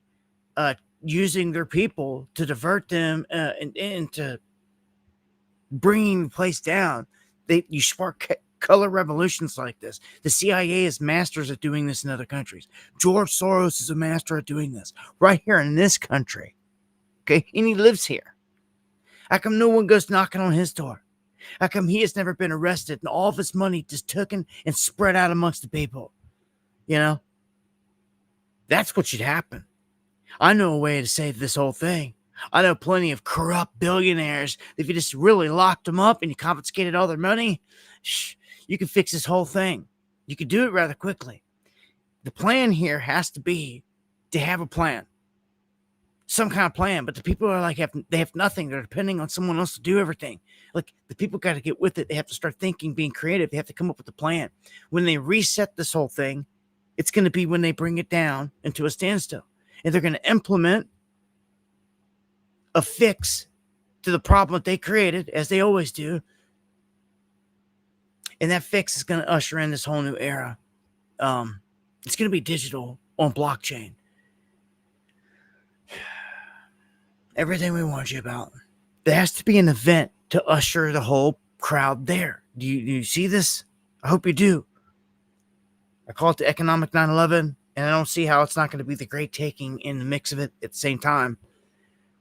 [SPEAKER 1] using their people to divert them and to bringing the place down, you spark color revolutions like this. The CIA is masters at doing this in other countries. George Soros is a master at doing this right here in this country. Okay, and he lives here. How come no one goes knocking on his door? How come he has never been arrested and all of his money just taken and spread out amongst the people? That's what should happen. I know a way to save this whole thing. I know plenty of corrupt billionaires. If you just really locked them up and you confiscated all their money, you can fix this whole thing. You could do it rather quickly. The plan here has to be to have a plan. Some kind of plan, but the people are like, they have nothing. They're depending on someone else to do everything. Like, the people got to get with it. They have to start thinking, being creative. They have to come up with a plan. When they reset this whole thing, it's going to be when they bring it down into a standstill. And they're going to implement a fix to the problem that they created, as they always do. And that fix is going to usher in this whole new era. It's going to be digital on blockchain. Everything we warned you about. There has to be an event to usher the whole crowd there. Do you see this? I hope you do. I call it the economic 9/11, and I don't see how it's not going to be the great taking in the mix of it at the same time.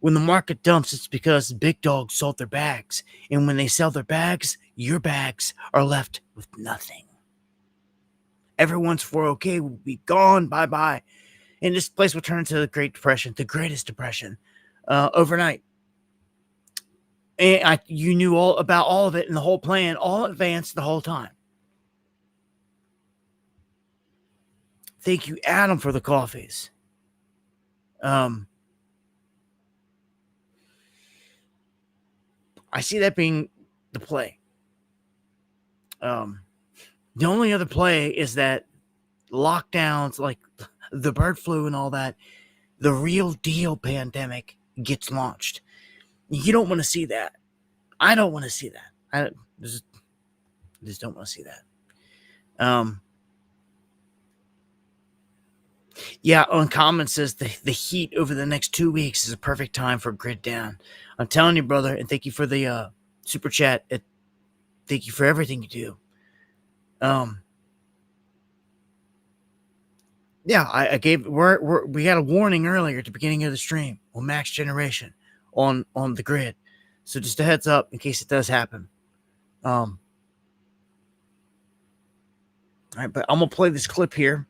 [SPEAKER 1] When the market dumps, it's because the big dogs sold their bags. And when they sell their bags, your bags are left with nothing. Everyone's 401k will be gone. Bye-bye. And this place will turn into the Great Depression, the greatest depression, overnight. And you knew all about all of it and the whole plan, all advanced the whole time. Thank you, Adam, for the coffees. I see that being the play. The only other play is that lockdowns, like the bird flu and all that, the real deal pandemic gets launched. You don't want to see that. I don't want to see that. I just don't want to see that. Yeah, Uncommon says the heat over the next 2 weeks is a perfect time for grid down. I'm telling you, brother, and thank you for the super chat. Thank you for everything you do. Yeah, I gave we had a warning earlier at the beginning of the stream on Max Generation on the grid. So just a heads up in case it does happen. All right, but I'm gonna play this clip here.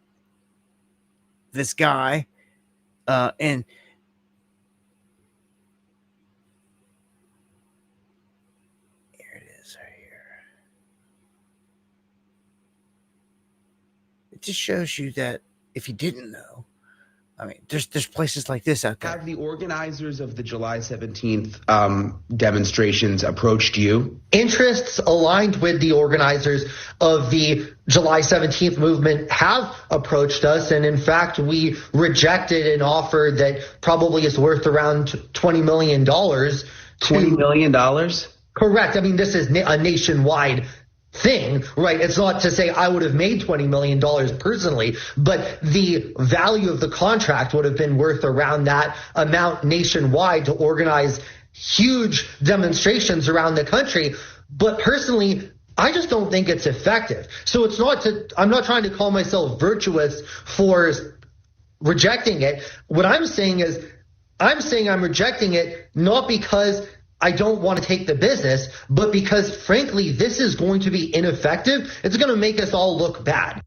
[SPEAKER 1] This guy, and here it is right here. It just shows you that if you didn't know, I mean, there's places like this out there.
[SPEAKER 7] Have the organizers of the July 17th demonstrations approached you?
[SPEAKER 8] Interests aligned with the organizers of the July 17th movement have approached us. And in fact, we rejected an offer that probably is worth around $20 million.
[SPEAKER 7] $20 million?
[SPEAKER 8] Correct. I mean, this is a nationwide thing, right? It's not to say I would have made $20 million personally, but the value of the contract would have been worth around that amount nationwide to organize huge demonstrations around the country. But personally, I just don't think it's effective. So I'm not trying to call myself virtuous for rejecting it. What I'm saying is, I'm rejecting it not because I don't want to take the business, but because, frankly, this is going to be ineffective. It's going to make us all look bad.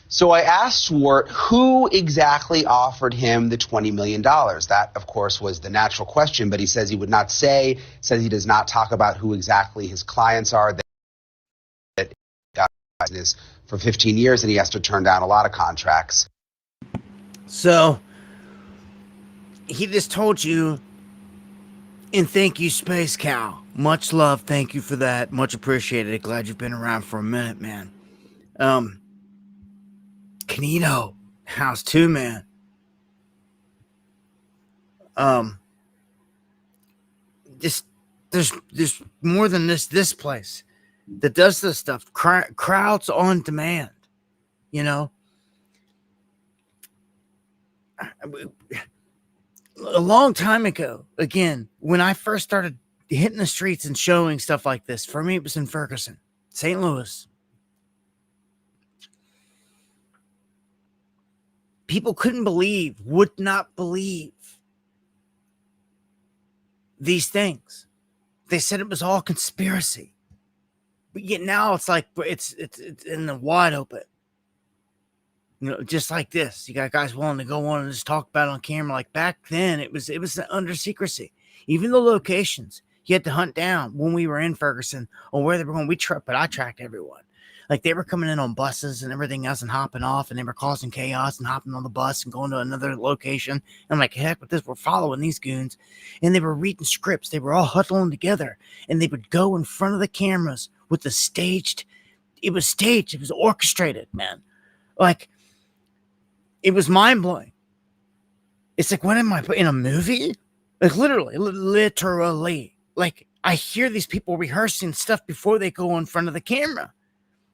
[SPEAKER 7] So I asked Swart who exactly offered him the $20 million. That, of course, was the natural question, but he says he would not say, says he does not talk about who exactly his clients are. That business for 15 years, and he has to turn down a lot of contracts.
[SPEAKER 1] So he just told you, and thank you, Space Cow. Much love. Thank you for that. Much appreciated. Glad you've been around for a minute, man. Canito, house too, man. There's more than this place that does this stuff. Crowds on demand, you know. A long time ago, again, when I first started hitting the streets and showing stuff like this, for me it was in Ferguson, St. Louis. People would not believe these things. They said it was all conspiracy. But yet now it's like it's in the wide open. You know, just like this. You got guys willing to go on and just talk about it on camera. Like back then, it was under secrecy. Even the locations you had to hunt down when we were in Ferguson on where they were going. But I tracked everyone. Like they were coming in on buses and everything else and hopping off, and they were causing chaos and hopping on the bus and going to another location. I'm like, heck with this, we're following these goons. And they were reading scripts. They were all huddling together, and they would go in front of the cameras with it was staged. It was orchestrated, man. Like, it was mind-blowing. It's like, what am I in a movie? Like literally. Like I hear these people rehearsing stuff before they go in front of the camera.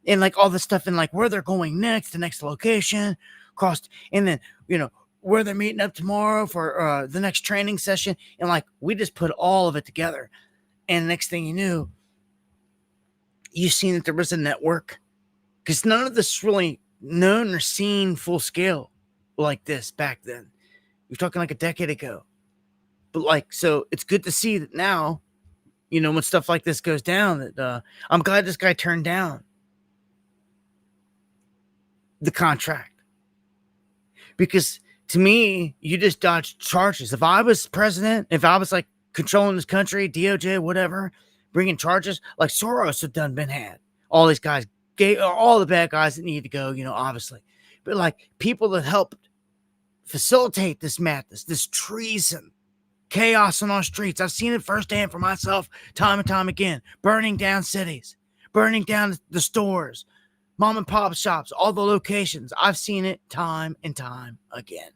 [SPEAKER 1] And like all this stuff and like where they're going next, the next location, and then, you know, where they're meeting up tomorrow for the next training session. And like, we just put all of it together. And next thing you knew, you seen that there was a network, because none of this really known or seen full scale like this back then. You're talking like a decade ago. But like, so it's good to see that now, you know, when stuff like this goes down, that I'm glad this guy turned down the contract, because to me, you just dodged charges. If I was president, if I was like controlling this country, DOJ, whatever, bringing charges, like Soros had been had. All these guys, all the bad guys that need to go, you know, obviously, but like people that helped facilitate this madness, this treason, chaos on our streets. I've seen it firsthand for myself, time and time again. Burning down cities, burning down the stores, mom and pop shops, all the locations. I've seen it time and time again.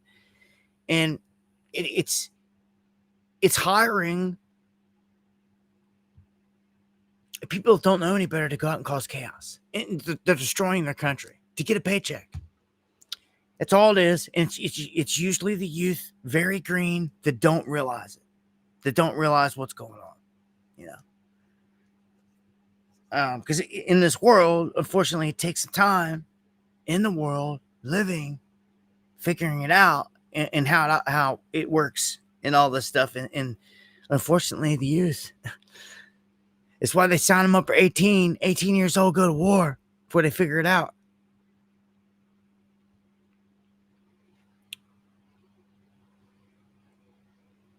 [SPEAKER 1] And it's hiring people that don't know any better to go out and cause chaos. And they're destroying their country to get a paycheck. That's all it is. And it's usually the youth, very green, that don't realize it, that don't realize what's going on, you know. Because in this world, unfortunately, it takes some time in the world, living, figuring it out, and how it works and all this stuff. And unfortunately, the youth, it's why they sign them up for 18 years old, go to war before they figure it out.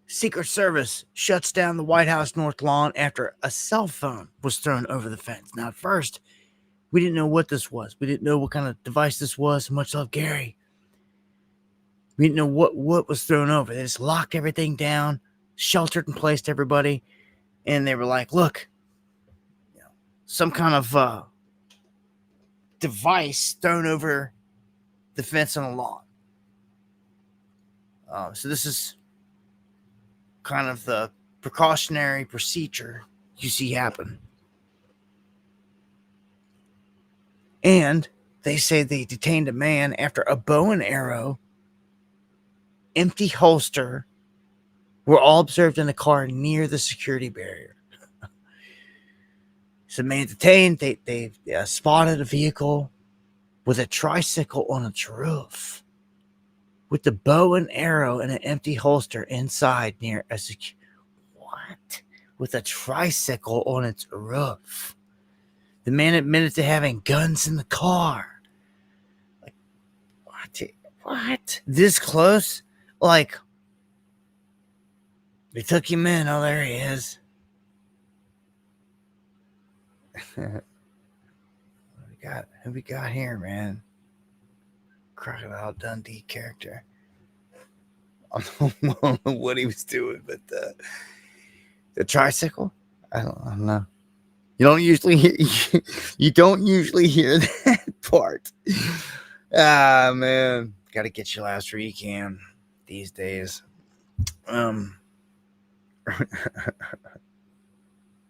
[SPEAKER 1] Secret Service shuts down the White House North Lawn after a cell phone was thrown over the fence. Now, at first, we didn't know what this was. We didn't know what kind of device this was. Much love, Gary. We didn't know what was thrown over. They just locked everything down, sheltered and placed everybody, and they were like, look, you know, some kind of device thrown over the fence on the lawn. So this is kind of the precautionary procedure you see happen. And they say they detained a man after a bow and arrow, empty holster, were all observed in a car near the security barrier. So, man detained. They spotted a vehicle with a tricycle on its roof, with the bow and arrow and an empty holster inside near a what? With a tricycle on its roof. The man admitted to having guns in the car. Like, what? This close? Like, they took him in. Oh, there he is. Who we got here, man? Crocodile Dundee character. I don't know what he was doing, but the tricycle? I don't know. You don't usually hear that part. Ah, man. Gotta get your last recam these days.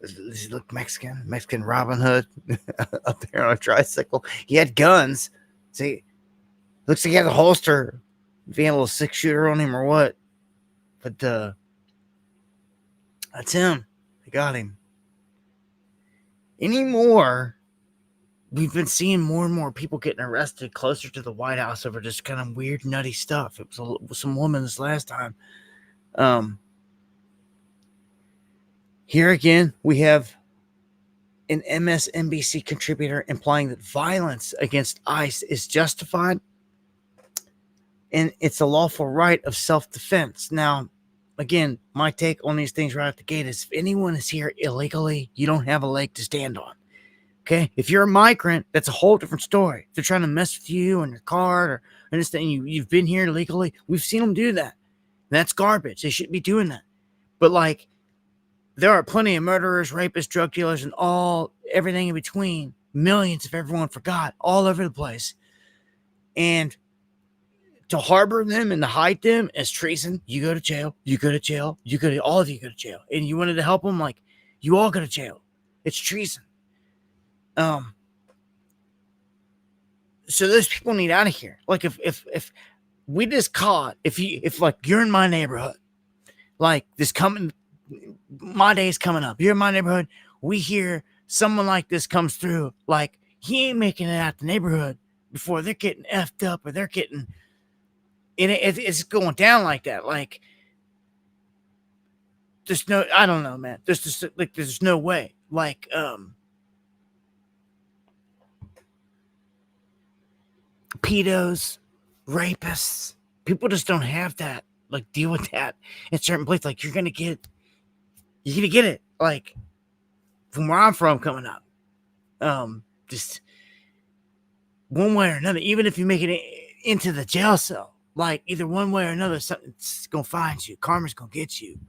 [SPEAKER 1] Does he look Mexican? Mexican Robin Hood up there on a tricycle. He had guns. See, looks like he had a holster. If he had a little 6-shooter on him or what. But that's him. They got him. Anymore, we've been seeing more and more people getting arrested closer to the White House over just kind of weird, nutty stuff. It was some woman this last time. Here again, we have an MSNBC contributor implying that violence against ICE is justified and it's a lawful right of self-defense. Now, again, my take on these things right out the gate is if anyone is here illegally, you don't have a leg to stand on. Okay? If you're a migrant, that's a whole different story. If they're trying to mess with you and your card or anything, you've been here illegally. We've seen them do that. That's garbage. They shouldn't be doing that. But like, there are plenty of murderers, rapists, drug dealers, and everything in between. Millions, if everyone forgot, all over the place. And to harbor them and to hide them is treason. You go to jail. You go to jail. All of you go to jail. And you wanted to help them, like, you all go to jail. It's treason. So those people need out of here. Like, if we just caught, if like you're in my neighborhood, like this coming. My day's coming up. You're in my neighborhood. We hear someone like this comes through. Like, he ain't making it out the neighborhood before they're getting effed up or they're getting. It's going down like that. Like, there's no. I don't know, man. There's just like there's no way. Like, pedos, rapists. People just don't have that. Like, deal with that in certain places. Like, you're gonna get it, like, from where I'm from coming up. Just one way or another, even if you make it into the jail cell, like, either one way or another, something's going to find you. Karma's going to get you.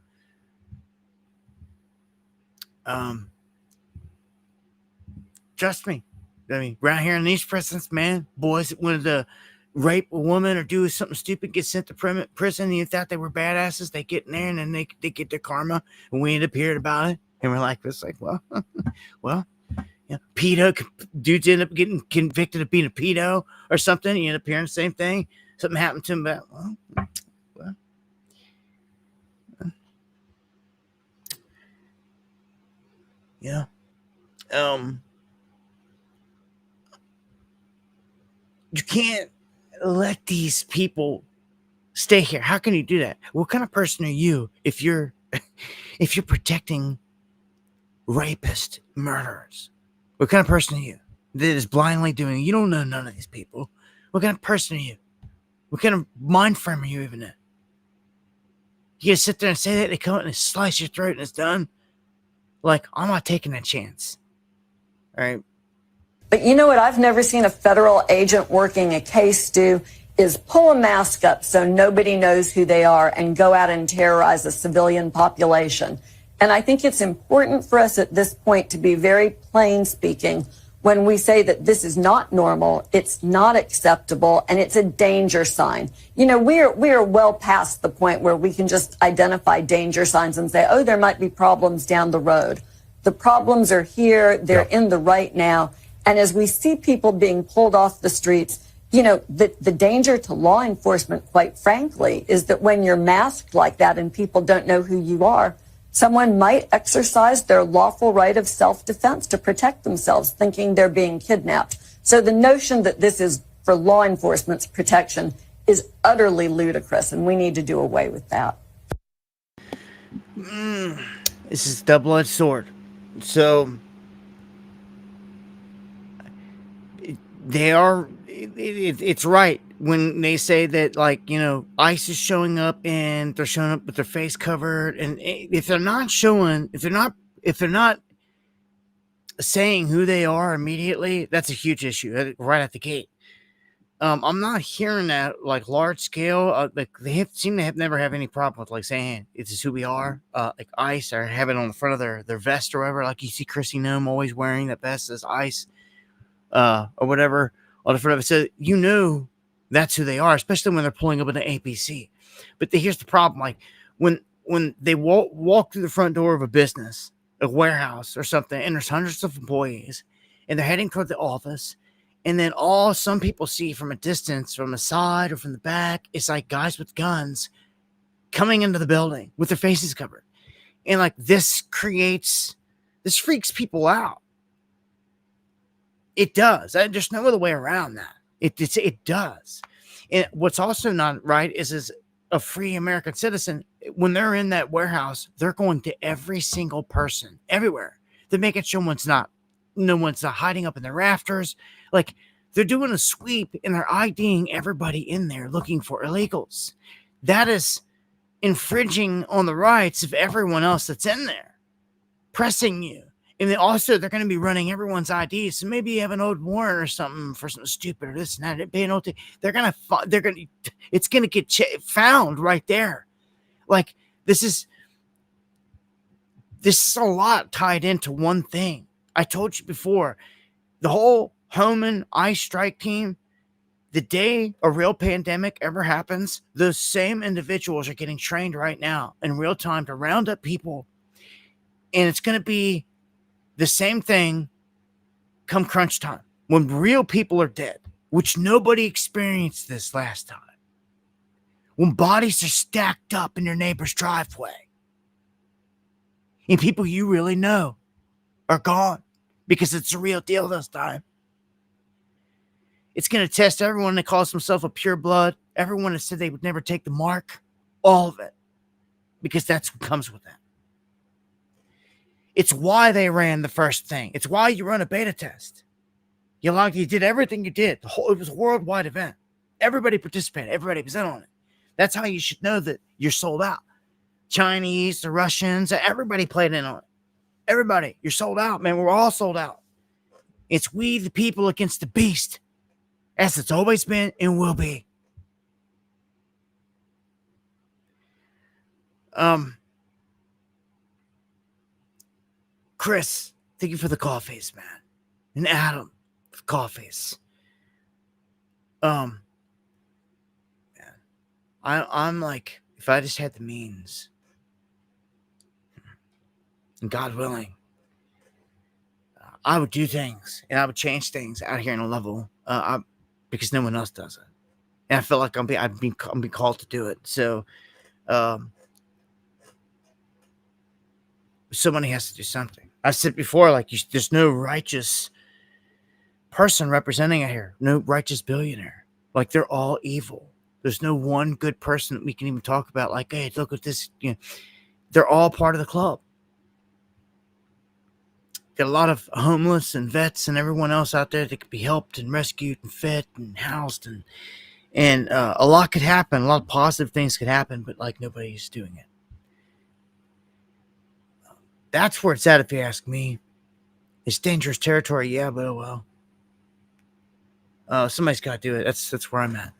[SPEAKER 1] Trust me. I mean, around here in these prisons, man, boys that wanted to rape a woman or do something stupid, get sent to prison, and you thought they were badasses, they get in there and then they get their karma, and we end up hearing about it, and we're like, it's like, well, yeah, pedo dudes end up getting convicted of being a pedo or something. You end up hearing the same thing. Something happened to him, but well, yeah, you can't let these people stay here. How can you do that? What kind of person are you if you're protecting rapists, murderers? What kind of person are you that is blindly doing it? You don't know none of these people. What kind of person are you? What kind of mind frame are you even in? You gonna sit there and say that, they come out and slice your throat and it's done? Like, I'm not taking that chance. All right.
[SPEAKER 9] But you know what I've never seen a federal agent working a case do is pull a mask up so nobody knows who they are and go out and terrorize a civilian population. And I think it's important for us at this point to be very plain speaking when we say that this is not normal, it's not acceptable, and it's a danger sign. You know, we are well past the point where we can just identify danger signs and say, oh, there might be problems down the road. The problems are here, they're in the right now. And as we see people being pulled off the streets, You know, the danger to law enforcement, quite frankly, is that when you're masked like that and people don't know who you are, someone might exercise their lawful right of self-defense to protect themselves, thinking they're being kidnapped. So the notion that this is for law enforcement's protection is utterly ludicrous, and we need to do away with that.
[SPEAKER 1] This is a double-edged sword. So they are, it's right when they say that, like, you know, ICE is showing up and they're showing up with their face covered, and if they're not saying who they are immediately, that's a huge issue right at the gate. I'm not hearing that like large scale. Like they seem to never have any problem with like saying this is who we are. Like ICE or have it on the front of their vest or whatever. Like you see Chrissy Nome always wearing that vest as ICE, or whatever on the front of it. So you know that's who they are, especially when they're pulling up in the APC. But here's the problem: like when they walk through the front door of a business, a warehouse or something, and there's hundreds of employees, and they're heading toward the office. And then all some people see from a distance, from the side or from the back, it's like guys with guns coming into the building with their faces covered. And like this freaks people out. It does. There's no other way around that. It does. And what's also not right is a free American citizen, when they're in that warehouse, they're going to every single person, everywhere. They're making sure no one's not hiding up in the rafters. Like they're doing a sweep and they're IDing everybody in there looking for illegals. That is infringing on the rights of everyone else that's in there, pressing you. And then also they're going to be running everyone's IDs. So maybe you have an old warrant or something for something stupid or this and that. It's going to get found right there. Like this is a lot tied into one thing. I told you before, the whole Homan ICE strike team, the day a real pandemic ever happens, those same individuals are getting trained right now in real time to round up people. And it's going to be the same thing come crunch time when real people are dead, which nobody experienced this last time. When bodies are stacked up in your neighbor's driveway and people you really know are gone. Because it's a real deal this time. It's going to test everyone that calls himself a pure blood, everyone that said they would never take the mark, all of it. Because that's what comes with that. It's why they ran the first thing. It's why you run a beta test. You did everything you did. It was a worldwide event. Everybody participated. Everybody was in on it. That's how you should know that you're sold out. Chinese, the Russians, everybody played in on it. Everybody, you're sold out, man. We're all sold out. It's we, the people, against the beast, as it's always been and will be. Chris, thank you for the coffees, man. And Adam, for coffees. Man, I'm like, if I just had the means, and God willing, I would do things and I would change things out here in a level because no one else does it. And I feel like I'm being called to do it. So somebody has to do something. I said before, like there's no righteous person representing it here. No righteous billionaire. Like they're all evil. There's no one good person that we can even talk about. Like, hey, look at this. You know, they're all part of the club. Got a lot of homeless and vets and everyone else out there that could be helped and rescued and fed and housed, and a lot could happen. A lot of positive things could happen, but like nobody's doing it. That's where it's at, if you ask me. It's dangerous territory, yeah, but oh well. Somebody's got to do it. That's where I'm at.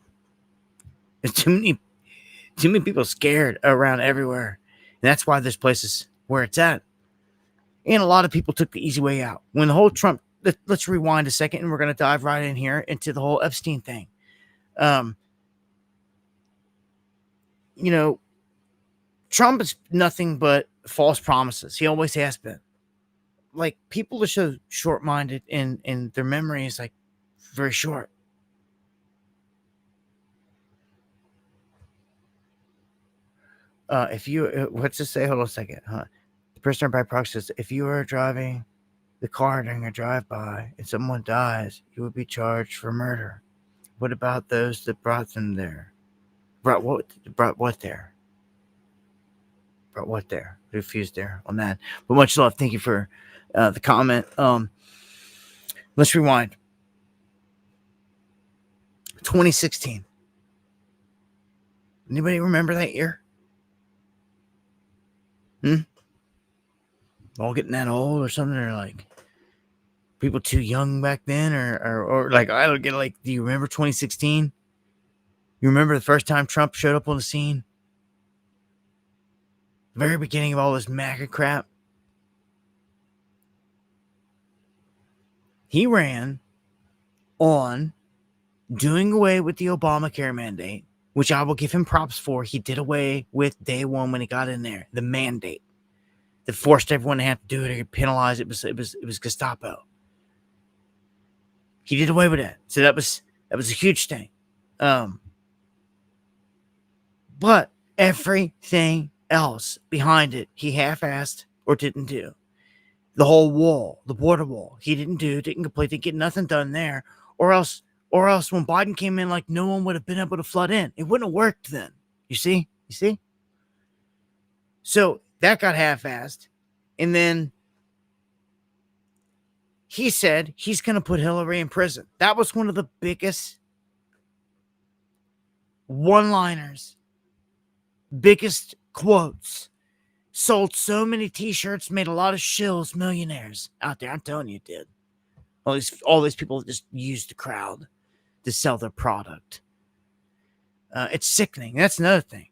[SPEAKER 1] There's too many people scared around everywhere, and that's why this place is where it's at. And a lot of people took the easy way out. When the whole Trump, let's rewind a second, and we're going to dive right in here into the whole Epstein thing. You know, Trump is nothing but false promises. He always has been. Like, people are so short-minded, and their memory is, like, very short. If you, what's it say? Hold on a second. The prisoner by proxy says, if you are driving the car during a drive-by and someone dies, you would be charged for murder. What about those that brought them there? Brought what there? Brought what there? Refused there on that. But much love. Thank you for the comment. Let's rewind. 2016. Anybody remember that year? All getting that old or something, or like people too young back then, or like I don't get, like, do you remember 2016? You remember the first time Trump showed up on the scene? The very beginning of all this MAGA crap. He ran on doing away with the Obamacare mandate, which I will give him props for. He did away with day one when he got in there, the mandate that forced everyone to have to do it or get penalized. It was Gestapo. He did away with that. So that was a huge thing. But everything else behind it, he half-assed or didn't do. The whole wall, the border wall, he didn't complete, didn't get nothing done there. Or else when Biden came in, like, no one would have been able to flood in. It wouldn't have worked then. You see? So that got half-assed. And then he said he's going to put Hillary in prison. That was one of the biggest one-liners, biggest quotes. Sold so many t-shirts, made a lot of shills, millionaires out there. I'm telling you, it did. All these people just used the crowd to sell their product. It's sickening. That's another thing.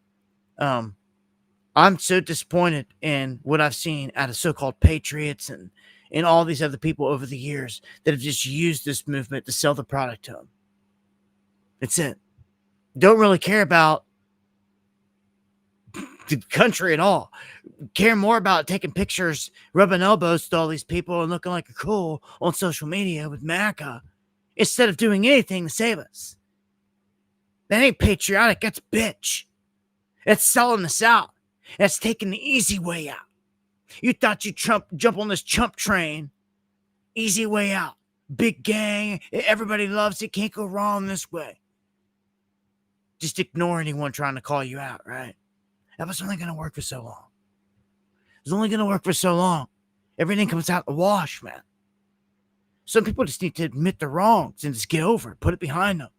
[SPEAKER 1] I'm so disappointed in what I've seen out of so-called patriots and all these other people over the years that have just used this movement to sell the product to them. That's it. Don't really care about the country at all. Care more about taking pictures, rubbing elbows to all these people and looking like a cool on social media with MAGA instead of doing anything to save us. That ain't patriotic. That's bitch. That's selling us out. That's taking the easy way out. You thought you'd jump on this chump train. Easy way out. Big gang. Everybody loves it. Can't go wrong this way. Just ignore anyone trying to call you out, right? That was only going to work for so long. It was only going to work for so long. Everything comes out the wash, man. Some people just need to admit their wrongs and just get over it. Put it behind them.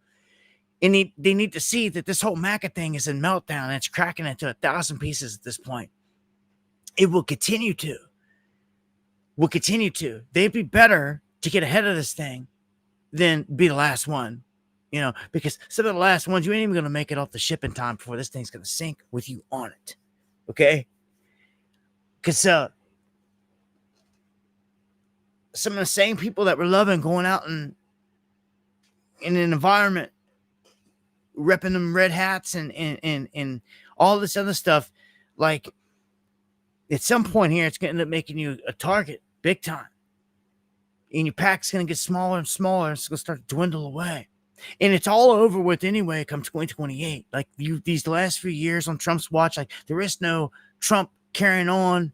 [SPEAKER 1] And they need to see that this whole MAGA thing is in meltdown and it's cracking into 1,000 pieces at this point. It will continue to. They'd be better to get ahead of this thing than be the last one. You know, because some of the last ones, you ain't even going to make it off the ship in time before this thing's going to sink with you on it. Okay? Because some of the same people that were loving going out in an environment, repping them red hats and all this other stuff, like, at some point here, it's going to end up making you a target big time. And your pack's going to get smaller and smaller. It's going to start to dwindle away. And it's all over with anyway come 2028. Like, these last few years on Trump's watch, like, there is no Trump carrying on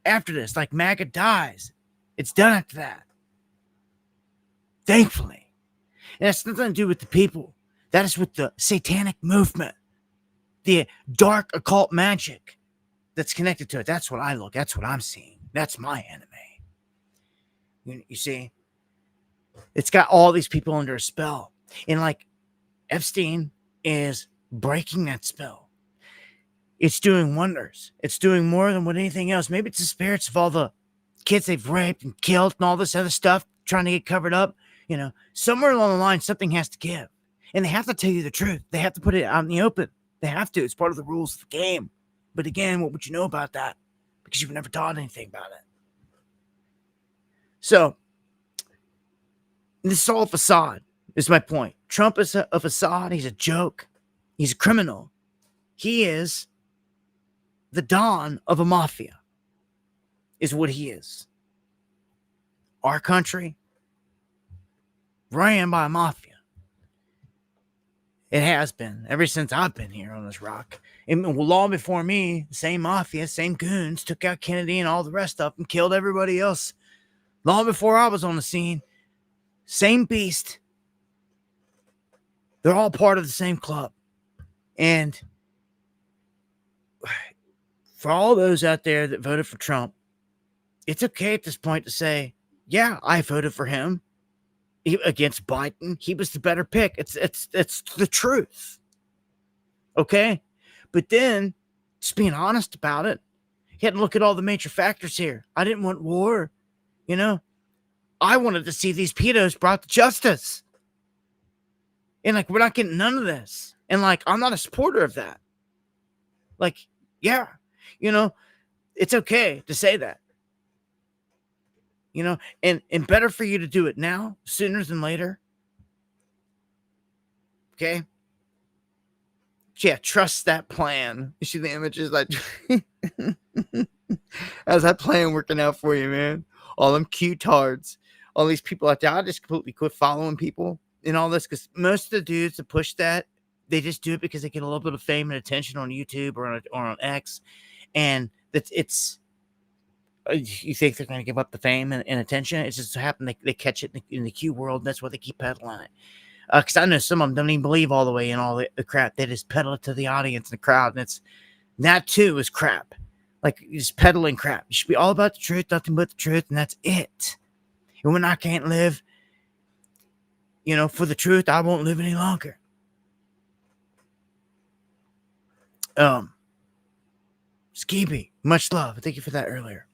[SPEAKER 1] after this. Like, MAGA dies. It's done after that. Thankfully. And that's nothing to do with the people. That is with the satanic movement. The dark occult magic that's connected to it. That's what I'm seeing. That's my enemy. You see? It's got all these people under a spell. And, like, Epstein is breaking that spell. It's doing wonders. It's doing more than what anything else. Maybe it's the spirits of all the kids they've raped and killed and all this other stuff trying to get covered up. You know, somewhere along the line, something has to give. And they have to tell you the truth. They have to put it out in the open. They have to. It's part of the rules of the game. But again, what would you know about that? Because you've never taught anything about it. So, this is all a facade. Is my point. Trump is a facade. He's a joke. He's a criminal. He is the Don of a mafia, is what he is. Our country ran by a mafia. It has been ever since I've been here on this rock. And long before me, the same mafia, same goons took out Kennedy and all the rest of them, killed everybody else. Long before I was on the scene, same beast. They're all part of the same club. And for all those out there that voted for Trump, it's okay at this point to say, yeah, I voted for him against Biden. He was the better pick. It's the truth. Okay? But then, just being honest about it, you had to look at all the major factors here. I didn't want war. You know? I wanted to see these pedos brought to justice. And, like, we're not getting none of this. And, like, I'm not a supporter of that. Like, yeah. You know, it's okay to say that. You know, and better for you to do it now, sooner than later. Okay? Yeah, trust that plan. You see the images? Like, how's that plan working out for you, man? All them cute tards. All these people out there. I just completely quit following people and all this, because most of the dudes that push that, they just do it because they get a little bit of fame and attention on YouTube or on X. And it's... You think they're going to give up the fame and attention? It just happened they catch it in the Q world, and that's why they keep peddling it. Because I know some of them don't even believe all the way in all the crap. They just peddle it to the audience and the crowd, and that too is crap. Like, just peddling crap. You should be all about the truth, nothing but the truth, and that's it. And when I can't live, you know, for the truth, I won't live any longer. Skeeby, much love. Thank you for that earlier.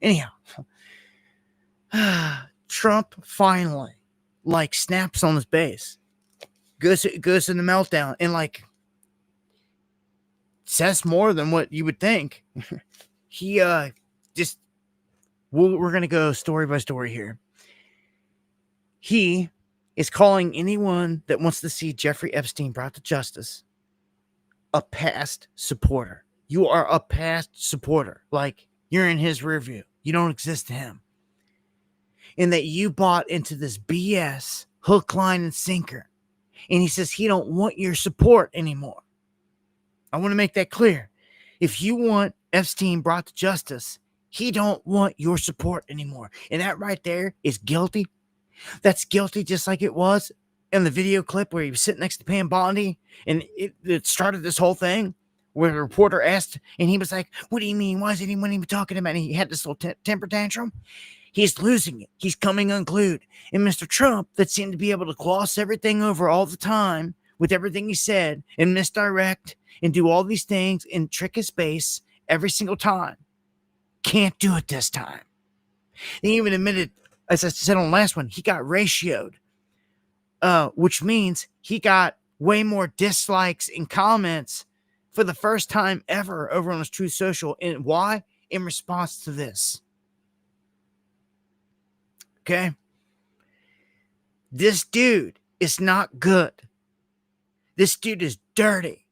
[SPEAKER 1] Anyhow, Trump finally, like, snaps on his base, goes in the meltdown, and, like, says more than what you would think. He we're going to go story by story here. He is calling anyone that wants to see Jeffrey Epstein brought to justice a past supporter. You are a past supporter. Like, you're in his rear view. You don't exist to him. And that you bought into this BS, hook, line, and sinker. And he says he don't want your support anymore. I want to make that clear. If you want Epstein brought to justice, he don't want your support anymore. And that right there is guilty. That's guilty, just like it was in the video clip where he was sitting next to Pam Bondi. And it started this whole thing, where a reporter asked, and he was like, what do you mean? Why is anyone even talking about it? And he had this little temper tantrum. He's losing it. He's coming unglued. And Mr. Trump, that seemed to be able to gloss everything over all the time with everything he said and misdirect and do all these things and trick his base every single time, can't do it this time. He even admitted, as I said on the last one, he got ratioed, which means he got way more dislikes and comments for the first time ever over on his Truth Social. And why? In response to this. Okay? This dude is not good. This dude is dirty.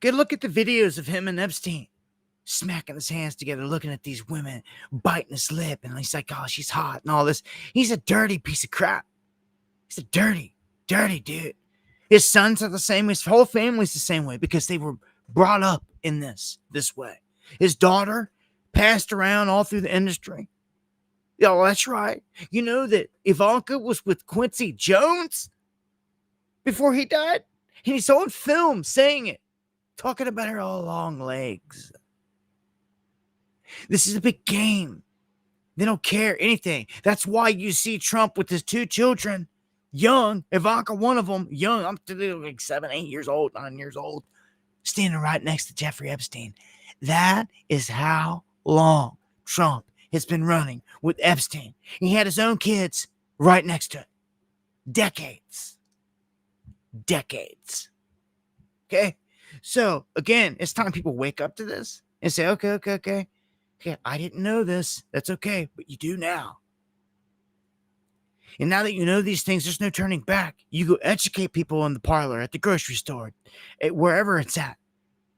[SPEAKER 1] Good look at the videos of him and Epstein smacking his hands together, looking at these women, biting his lip, and he's like, oh, she's hot and all this. He's a dirty piece of crap. He's a dirty, dirty dude. His sons are the same. His whole family's the same way because they were brought up in this way. His daughter passed around all through the industry. Oh, that's right. You know that Ivanka was with Quincy Jones before he died? And he's on film saying it, talking about her all long legs. This is a big game. They don't care anything. That's why you see Trump with his two children, young, Ivanka, one of them, young. I'm like 7, 8 years old, 9 years old, standing right next to Jeffrey Epstein. That is how long Trump has been running with Epstein. He had his own kids right next to it. Decades. Okay? So, again, it's time people wake up to this and say, okay, I didn't know this. That's okay, but you do now. And now that you know these things, there's no turning back. You go educate people in the parlor, at the grocery store, wherever it's at.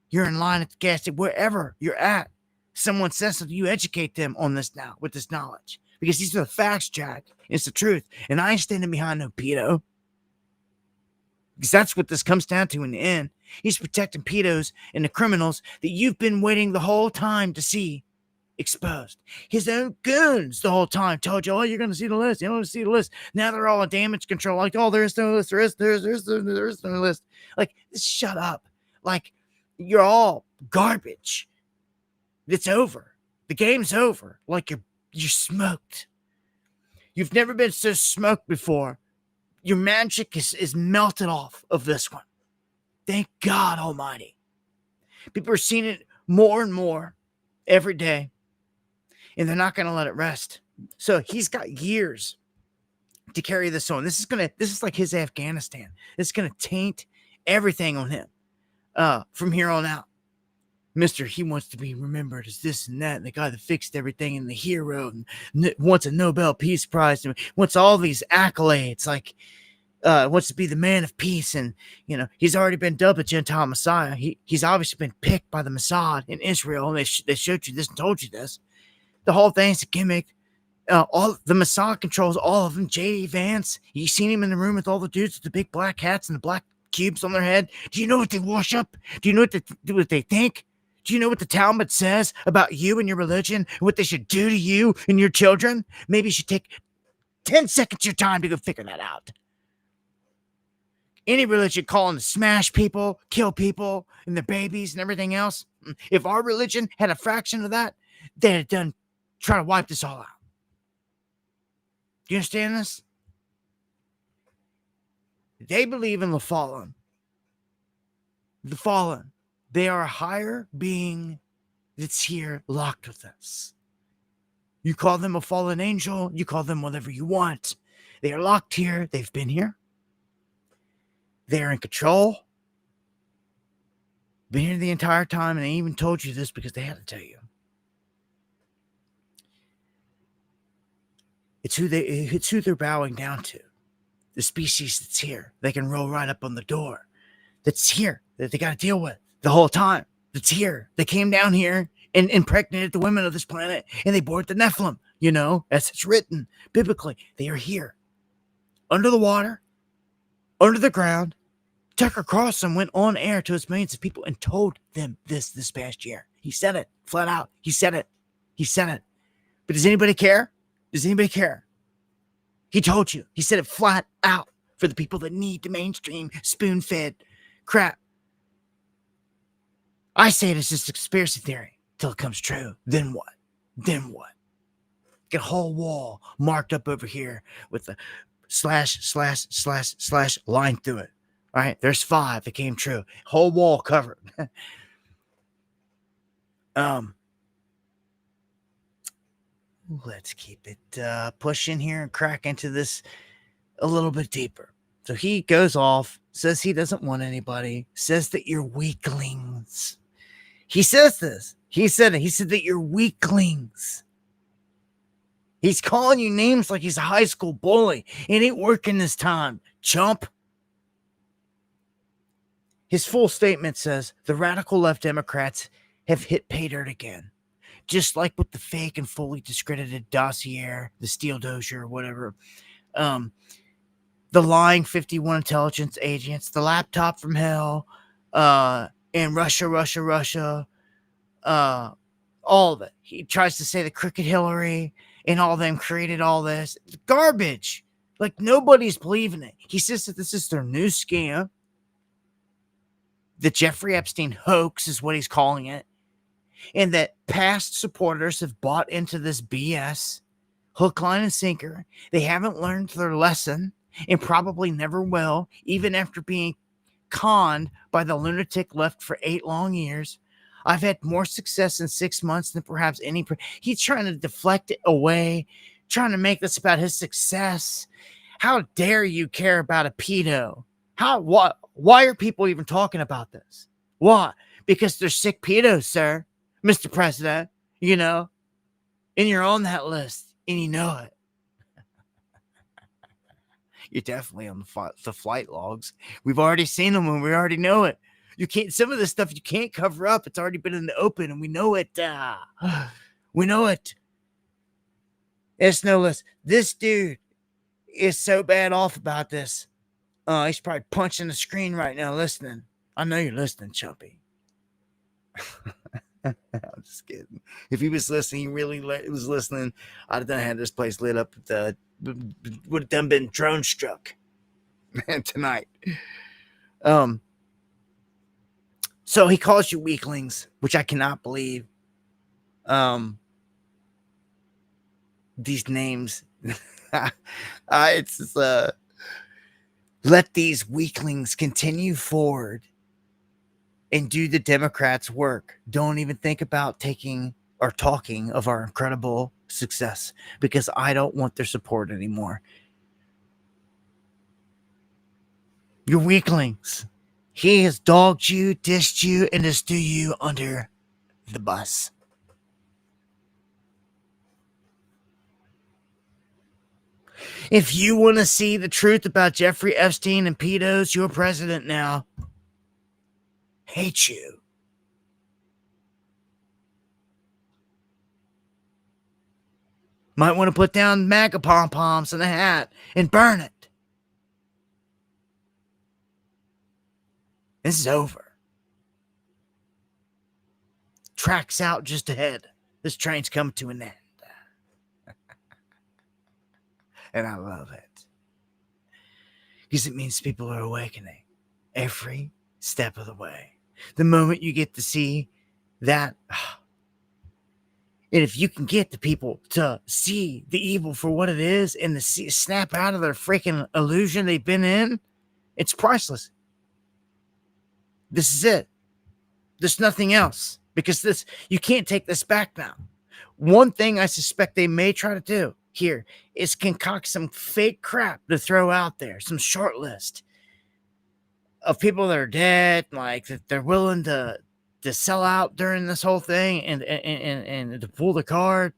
[SPEAKER 1] You're in line at the gas station, wherever you're at. Someone says something, you educate them on this now, with this knowledge. Because these are the facts, Jack. It's the truth. And I ain't standing behind no pedo. Because that's what this comes down to in the end. He's protecting pedos and the criminals that you've been waiting the whole time to see exposed. His own goons the whole time told you, oh, you're going to see the list. You don't want to see the list. Now they're all on damage control. Like, oh, there's no list. There is no list. Like, shut up. Like, you're all garbage. It's over. The game's over. Like, you're smoked. You've never been so smoked before. Your magic is melted off of this one. Thank God Almighty. People are seeing it more and more every day, and they're not going to let it rest. So he's got years to carry this on. This is like his Afghanistan. It's going to taint everything on him from here on out. He wants to be remembered as this and that, and the guy that fixed everything, and the hero, and wants a Nobel Peace Prize, and wants all these accolades, like wants to be the man of peace. And he's already been dubbed a Gentile Messiah. He's obviously been picked by the Mossad in Israel, and they showed you this and told you this. The whole thing's a gimmick. All the Mossad controls all of them. J.D. Vance, you seen him in the room with all the dudes with the big black hats and the black cubes on their head. Do you know what they worship? Do you know what they think? Do you know what the Talmud says about you and your religion, and what they should do to you and your children? Maybe you should take 10 seconds of your time to go figure that out. Any religion calling to smash people, kill people, and their babies and everything else. If our religion had a fraction of that, they'd have done try to wipe this all out. Do you understand this? They believe in the fallen. The fallen. They are a higher being that's here locked with us. You call them a fallen angel. You call them whatever you want. They are locked here. They've been here. They're in control. Been here the entire time, and they even told you this because they had to tell you. It's who they're bowing down to. The species that's here. They can roll right up on the door. That's here. That they got to deal with the whole time. That's here. They came down here and impregnated the women of this planet, and they bore the Nephilim. As it's written biblically. They are here. Under the water. Under the ground. Tucker Carlson went on air to his millions of people and told them this past year. He said it flat out. He said it. But does anybody care? Does anybody care? He told you. He said it flat out for the people that need the mainstream spoon-fed crap. I say it is just a conspiracy theory till it comes true. Then what? Get a whole wall marked up over here with the / line through it. All right, there's 5 that came true. Whole wall covered. Let's keep it pushing here and crack into this a little bit deeper. So he goes off, says he doesn't want anybody, says that you're weaklings. He says this. He said it. He said that you're weaklings. He's calling you names like he's a high school bully. It ain't working this time, chump. His full statement says the radical left Democrats have hit pay dirt again. Just like with the fake and fully discredited dossier, the Steele dossier, whatever. The lying 51 intelligence agents, the laptop from hell, and Russia. All of it. He tries to say the crooked Hillary and all them created all this. It's garbage. Like, nobody's believing it. He says that this is their new scam. The Jeffrey Epstein hoax is what he's calling it. And that past supporters have bought into this BS. Hook, line, and sinker. They haven't learned their lesson and probably never will, even after being conned by the lunatic left for 8 long years. I've had more success in 6 months than perhaps any. He's trying to deflect it away, trying to make this about his success. How dare you care about a pedo? Why are people even talking about this? Why? Because they're sick pedos, sir, Mr. President, and you're on that list, and you know it. You're definitely on the flight logs. We've already seen them, and we already know it. You can't. Some of this stuff you can't cover up. It's already been in the open, and we know it. We know it. It's no less. This dude is so bad off about this. Oh, he's probably punching the screen right now listening. I know you're listening, Chumpy. I'm just kidding. If he was listening, he really was listening, I'd have done had this place lit up. Would have done been drone struck tonight. So he calls you weaklings, which I cannot believe. These names. It's just, let these weaklings continue forward and do the Democrats' work. Don't even think about taking or talking of our incredible success, because I don't want their support anymore. You're weaklings. He has dogged you, dissed you, and just threw you under the bus. If you want to see the truth about Jeffrey Epstein and pedos, your president now hates you. Might want to put down MAGA pom-poms in a hat and burn it. This is over. Track's out just ahead. This train's coming to an end. And I love it. Because it means people are awakening every step of the way. The moment you get to see that, and if you can get the people to see the evil for what it is and to snap out of their freaking illusion they've been in, it's priceless. This is it. There's nothing else, because you can't take this back now. One thing I suspect they may try to do here is concoct some fake crap to throw out there, some short list of people that are dead, like that they're willing to sell out during this whole thing and to pull the card,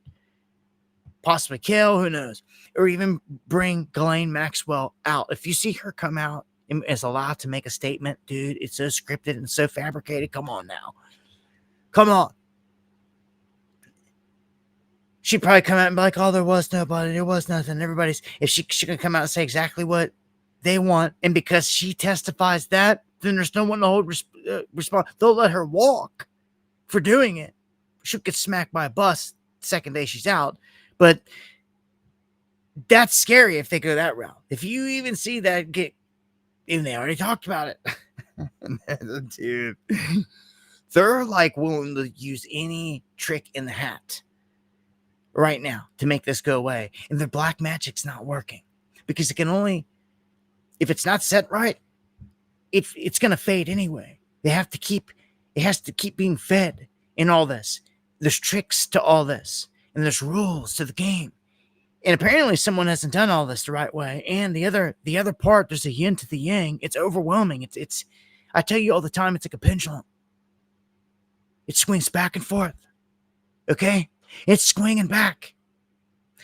[SPEAKER 1] possibly kill, who knows, or even bring Ghislaine Maxwell out. If you see her come out and is allowed to make a statement, dude, it's so scripted and so fabricated. Come on now. Come on. She'd probably come out and be like, oh, there was nobody, there was nothing. Everybody's, if she can come out and say exactly what they want, and because she testifies that, then there's no one to hold response. They'll let her walk for doing it. She'll get smacked by a bus the second day she's out. But that's scary if they go that route. If you even see that even they already talked about it. Dude, they're like willing to use any trick in the hat right now to make this go away. And their black magic's not working, because it can only, if it's not set right, it's going to fade anyway. It has to keep being fed in all this. There's tricks to all this, and there's rules to the game. And apparently someone hasn't done all this the right way. And the other part, there's a yin to the yang. It's overwhelming. It's I tell you all the time, it's like a pendulum. It swings back and forth. Okay? It's swinging back,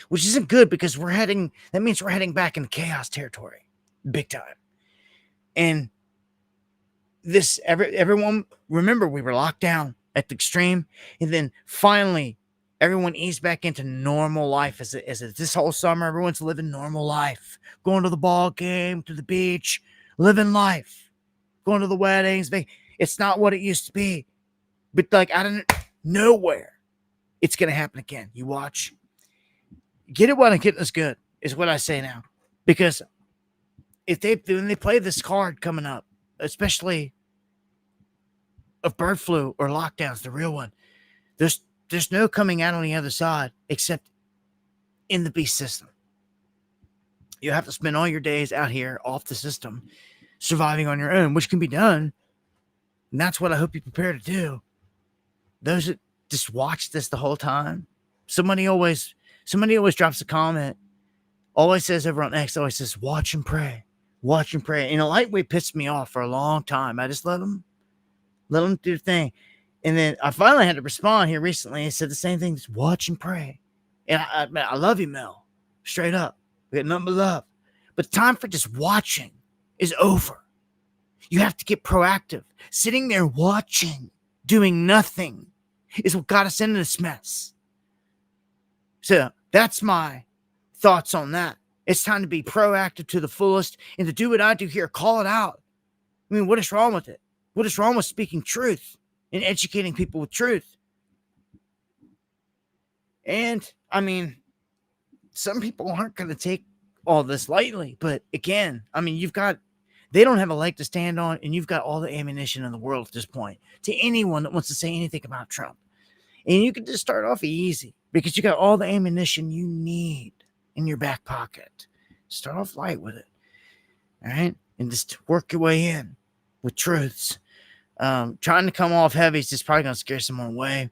[SPEAKER 1] which isn't good, because that means we're heading back into chaos territory, big time. And everyone, remember, we were locked down at the extreme, and then finally everyone eased back into normal life. As this whole summer, everyone's living normal life, going to the ball game, to the beach, living life, going to the weddings. It's not what it used to be, but like out of nowhere, it's going to happen again. You watch. Get it while the getting is good, is what I say now. Because when they play this card coming up, especially of bird flu or lockdowns, the real one, there's no coming out on the other side except in the beast system. You have to spend all your days out here off the system, surviving on your own, which can be done. And that's what I hope you prepare to do. Those that just watch this the whole time. Somebody always drops a comment, always says over on X, always says, watch and pray. Watch and pray. And a lightweight pissed me off for a long time. I just let them do the thing. And then I finally had to respond here recently and said the same thing, just watch and pray. And I love you, Mel. Straight up. We got nothing but love. But the time for just watching is over. You have to get proactive. Sitting there watching, doing nothing, is what got us into this mess. So that's my thoughts on that. It's time to be proactive to the fullest and to do what I do here. Call it out. I mean, what is wrong with it? What is wrong with speaking truth and educating people with truth? And, I mean, some people aren't going to take all this lightly. But, again, I mean, they don't have a leg to stand on, and you've got all the ammunition in the world at this point to anyone that wants to say anything about Trump. And you can just start off easy because you got all the ammunition you need in your back pocket. Start off light with it. All right? And just work your way in with truths. Trying to come off heavy is just probably going to scare someone away.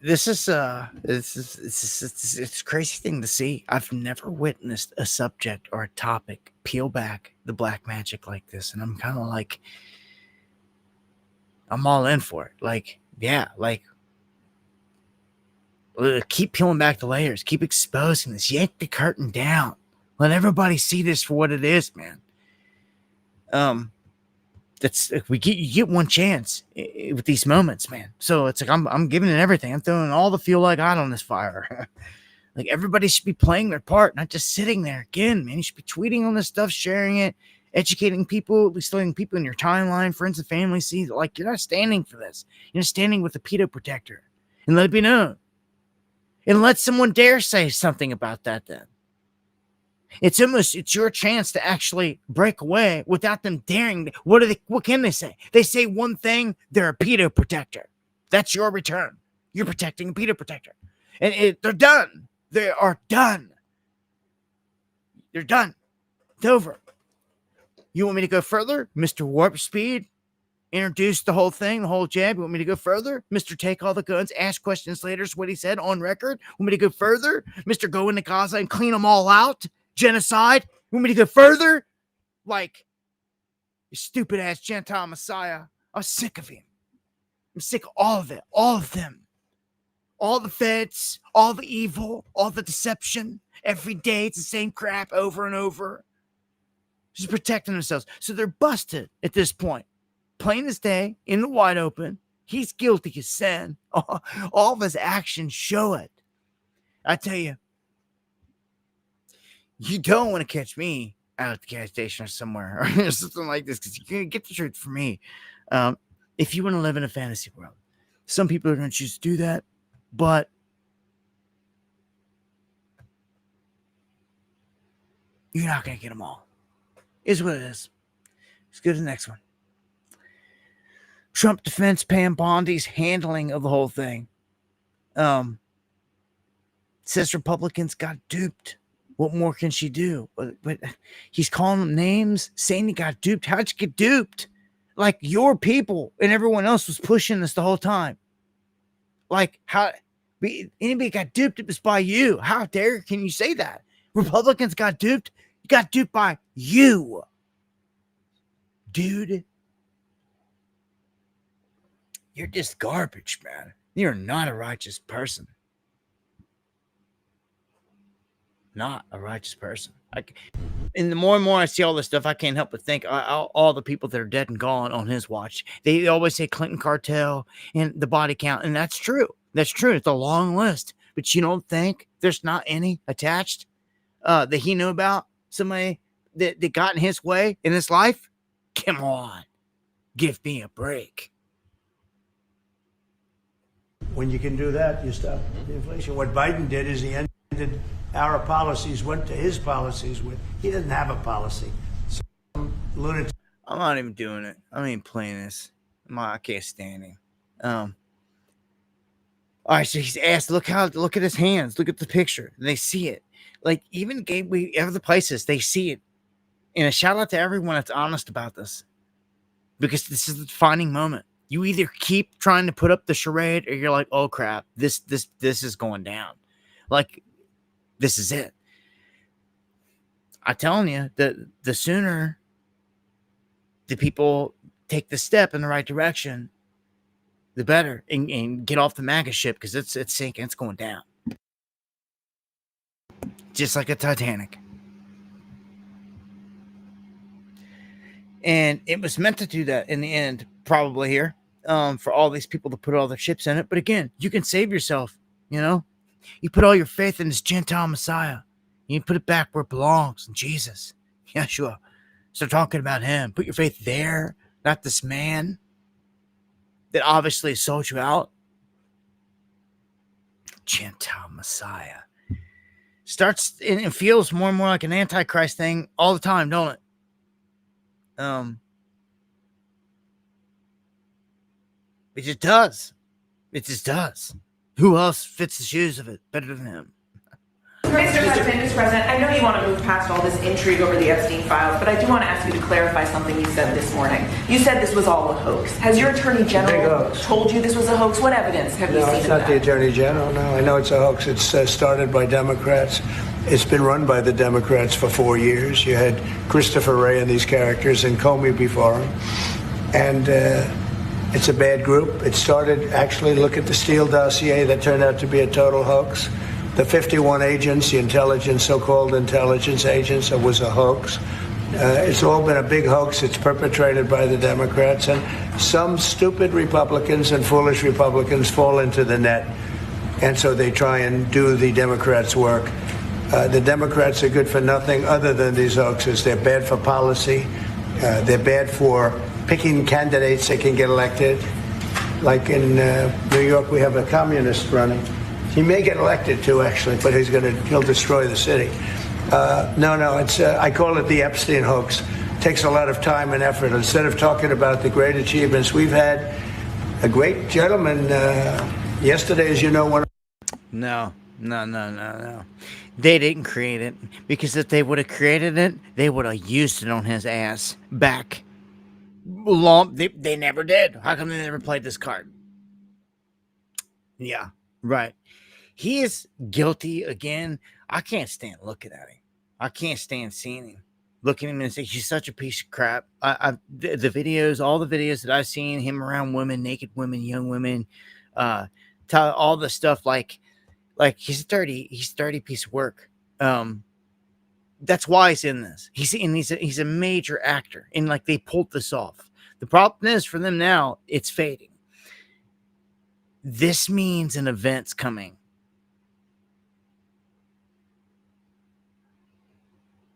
[SPEAKER 1] It's a crazy thing to see. I've never witnessed a subject or a topic peel back the black magic like this. And I'm kind of like, I'm all in for it. Like, yeah, like, keep peeling back the layers. Keep exposing this. Yank the curtain down. Let everybody see this for what it is, man. You get one chance with these moments, man. So it's like I'm giving it everything. I'm throwing all the fuel I got on this fire. Like, everybody should be playing their part, not just sitting there. Again, man, you should be tweeting on this stuff, sharing it, educating people, at least letting people in your timeline, friends and family see that, like, you're not standing for this. You're not standing with the pedo protector. And let it be known. And let someone dare say something about that then. It's your chance to actually break away without them daring. What can they say? They say one thing, they're a pedo protector. That's your return. You're protecting a pedo protector. And they're done. They are done. They're done. It's over. You want me to go further? Mr. Warp Speed introduced the whole thing, the whole jab. You want me to go further? Mr. Take All the Guns, ask questions later is what he said on record. Want me to go further? Mr. Go into Gaza and clean them all out? Genocide? You want me to go further? Like, you stupid ass Gentile Messiah. I'm sick of him. I'm sick of all of it. All of them. All the feds, all the evil, all the deception. Every day it's the same crap over and over. Just protecting themselves. So they're busted at this point. Plain as day, in the wide open. He's guilty as sin. All of his actions show it. I tell you, you don't want to catch me out at the gas station or somewhere or something like this, because you're going to get the truth from me. If you want to live in a fantasy world, some people are going to choose to do that, but you're not going to get them all. Is what it is. Let's go to the next one. Trump defense Pam Bondi's handling of the whole thing. Says Republicans got duped. What more can she do? But he's calling them names, saying he got duped. How'd you get duped? Like, your people and everyone else was pushing this the whole time. Like, how anybody got duped, it was by you. How dare can you say that? Republicans got duped. You got duped by you. Dude. You're just garbage, man. You're not a righteous person. Not a righteous person. And the more and more I see all this stuff, I can't help but think all the people that are dead and gone on his watch. They always say Clinton cartel and the body count, and that's true. That's true. It's a long list, but you don't think there's not any attached that he knew about? Somebody that got in his way in his life? Come on, give me a break.
[SPEAKER 10] When you can do that, you stop the inflation. What Biden did is he ended our policies, went to his policies. He doesn't have a policy. Some lunatic.
[SPEAKER 1] I'm not even doing it. I ain't playing this. I can't stand him. All right, so he's asked, look at his hands. Look at the picture. They see it. Like, even other places, they see it. And a shout out to everyone that's honest about this. Because this is the defining moment. You either keep trying to put up the charade, or you're like, oh crap, this is going down. Like, this is it. I'm telling you, the sooner the people take the step in the right direction, the better, and get off the MAGA ship, because it's sinking, it's going down. Just like a Titanic. And it was meant to do that in the end, probably here. for all these people to put all their chips in it. But again, you can save yourself. You know, you put all your faith in this Gentile Messiah. You put it back where it belongs, in Jesus, Yeshua. Start talking about him. Put your faith there, not this man that obviously sold you out. Gentile Messiah. Starts and feels more and more like an Antichrist thing all the time, don't it? It just does. It just does. Who else fits the shoes of it better than him?
[SPEAKER 11] Mr. President, I know you want to move past all this intrigue over the Epstein files, but I do want to ask you to clarify something you said this morning. You said this was all a hoax. Has your Attorney General told you this was a hoax? What evidence have you seen?
[SPEAKER 10] No, it's not the Attorney General. No, I know it's a hoax. It's started by Democrats. It's been run by the Democrats for 4 years. You had Christopher Wray and these characters and Comey before him. And it's a bad group. It started, actually, look at the Steele dossier that turned out to be a total hoax. The 51 agents, the intelligence, so-called intelligence agents, it was a hoax. It's all been a big hoax. It's perpetrated by the Democrats. And some stupid Republicans and foolish Republicans fall into the net. And so they try and do the Democrats' work. The Democrats are good for nothing other than these hoaxes. They're bad for policy. They're bad for picking candidates that can get elected. Like in New York, we have a communist running. He may get elected too, actually, but he'll destroy the city. It's I call it the Epstein hoax. It takes a lot of time and effort. Instead of talking about the great achievements, we've had a great gentleman yesterday, as you know, one.
[SPEAKER 1] No. They didn't create it, because if they would have created it, they would have used it on his ass back. They never did. How come they never played this card? Yeah, right. He is guilty again. I can't stand looking at him. I can't stand seeing him. Looking at him and saying he's such a piece of crap. The videos, all the videos that I've seen him around women, naked women, young women, all the stuff like he's a dirty piece of work. That's why he's in this. He's a major actor, and like they pulled this off. The problem is for them now, it's fading. This means an event's coming.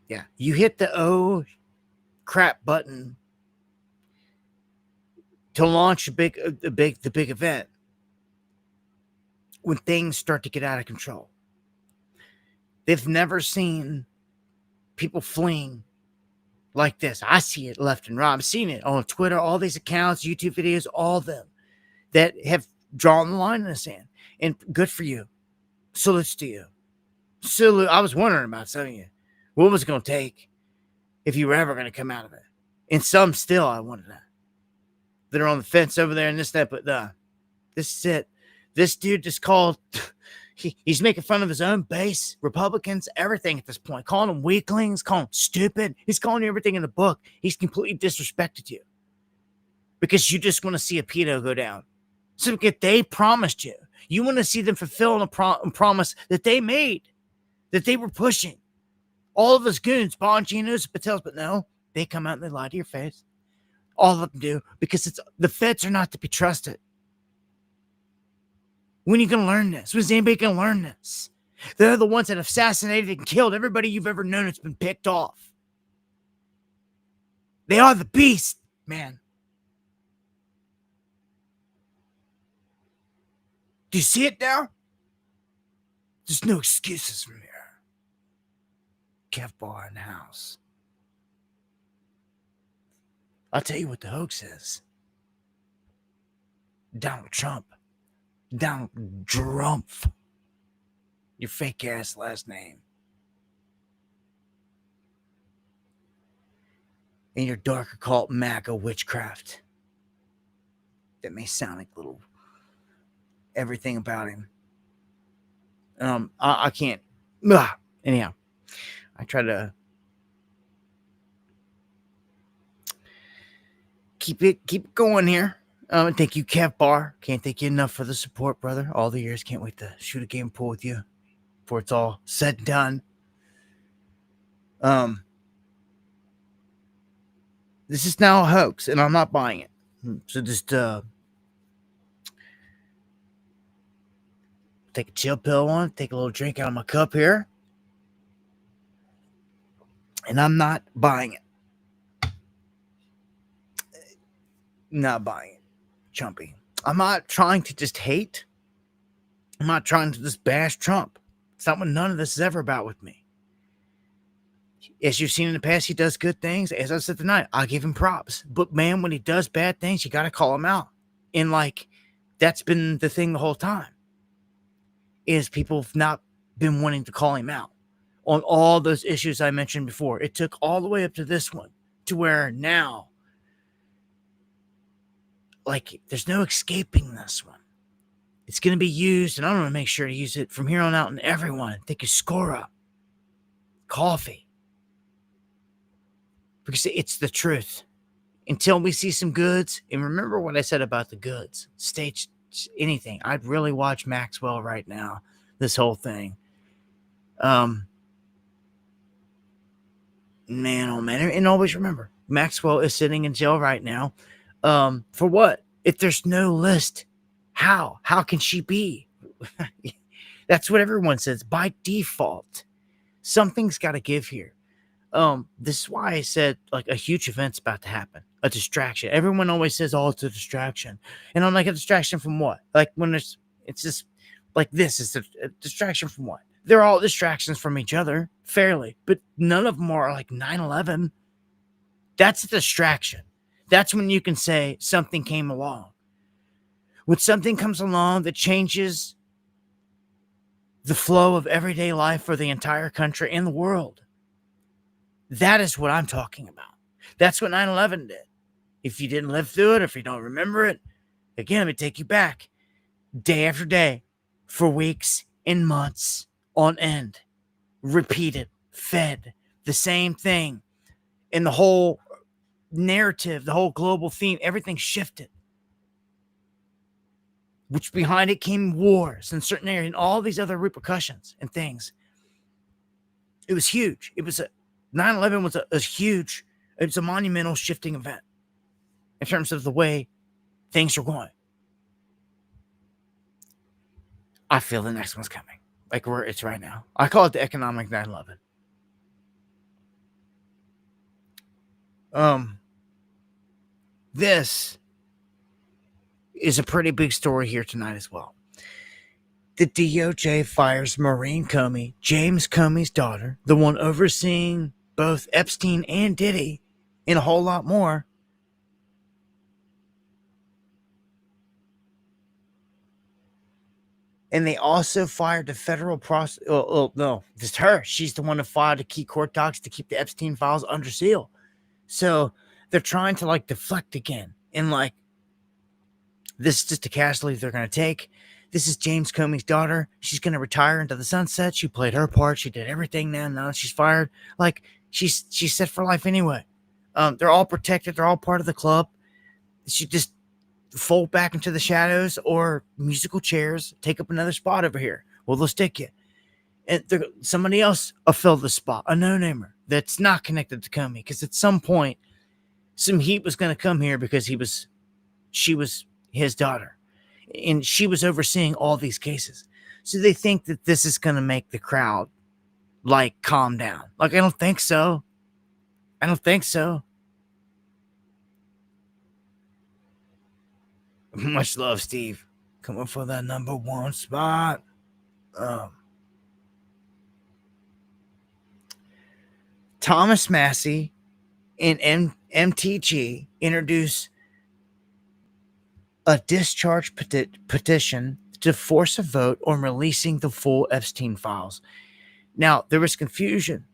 [SPEAKER 1] Yeah, you hit the oh crap button to launch the big event when things start to get out of control. They've never seen people fleeing like this. I see it left and right. I'm seeing it on Twitter, all these accounts, YouTube videos, all of them that have drawn the line in the sand. And good for you. Salutes to you. Salute. I was wondering about some of you. What was it going to take if you were ever going to come out of it? And some still, I wanted that are on the fence over there and this, that, but this is it. This dude just called, he's making fun of his own base, Republicans, everything at this point, calling them weaklings, calling them stupid. He's calling you everything in the book. He's completely disrespected you because you just want to see a pedo go down. So if they promised you, you want to see them fulfill a promise that they made, that they were pushing. All of us goons, Bonginos, Patels, but no, they come out and they lie to your face. All of them do, because the feds are not to be trusted. When are you going to learn this? When's anybody going to learn this? They're the ones that assassinated and killed everybody you've ever known that's been picked off. They are the beast, man. Do you see it now? There's no excuses from here. Kev Barr in the house. I'll tell you what the hoax is. Donald Trump. Donald Drumpf. Your fake ass last name. And your dark occult MAGA witchcraft. That may sound like little everything about him. I can't. Anyhow, I try to keep it going here. Thank you, Kev Barr. Can't thank you enough for the support, brother. All the years. Can't wait to shoot a game pool with you before it's all said and done. This is now a hoax, and I'm not buying it. So just take a chill pill on, take a little drink out of my cup here. And I'm not buying it. Not buying it. Chumpy. I'm not trying to just hate. I'm not trying to just bash Trump. It's not what none of this is ever about with me. As you've seen in the past, he does good things. As I said tonight, I'll give him props. But man, when he does bad things, you got to call him out. And like, that's been the thing the whole time. Is people have not been wanting to call him out on all those issues I mentioned before. It took all the way up to this one, to where now, like, there's no escaping this one. It's going to be used, and I'm going to make sure to use it from here on out, and everyone take a score up. Coffee. Because it's the truth. Until we see some goods, and remember what I said about the goods. Stage anything. I'd really watch Maxwell right now. This whole thing. Man, oh man. And always remember, Maxwell is sitting in jail right now. For what? If there's no list, how? How can she be? That's what everyone says. By default. Something's got to give here. This is why I said, like, a huge event's about to happen. A distraction. Everyone always says, oh, it's a distraction. And I'm like, a distraction from what? Like, when it's just like this is a distraction from what? They're all distractions from each other, fairly. But none of them are like 9/11. That's a distraction. That's when you can say something came along. When something comes along that changes the flow of everyday life for the entire country and the world. That is what I'm talking about. That's what 9/11 did. If you didn't live through it, if you don't remember it, again, let me take you back. Day after day, for weeks and months on end. Repeated, fed, the same thing. And the whole narrative, the whole global theme, everything shifted. Which behind it came wars in certain areas and all these other repercussions and things. It was huge. It was 9/11 was a huge, it was a monumental shifting event in terms of the way things are going. I feel the next one's coming. Like where it's right now. I call it the economic 9/11. This is a pretty big story here tonight as well. The DOJ fires Maureen Comey, James Comey's daughter, the one overseeing both Epstein and Diddy, and a whole lot more. And they also fired the federal no, just her. She's the one who filed the key court docs to keep the Epstein files under seal. So they're trying to like deflect again. And like, this is just a casualty they're going to take. This is James Comey's daughter. She's going to retire into the sunset. She played her part. She did everything now. Now that she's fired. Like, she's set for life anyway. They're all protected. They're all part of the club. She just fold back into the shadows or musical chairs. Take up another spot over here. Well, they'll stick you. And somebody else will fill the spot. A no-namer that's not connected to Comey. Because at some point, some heat was going to come here because she was his daughter. And she was overseeing all these cases. So they think that this is going to make the crowd, like, calm down. Like, I don't think so. I don't think so. Much love, Steve. Coming for that number one spot. Thomas Massey and MTG introduce a discharge petition to force a vote on releasing the full Epstein files. Now, there was confusion.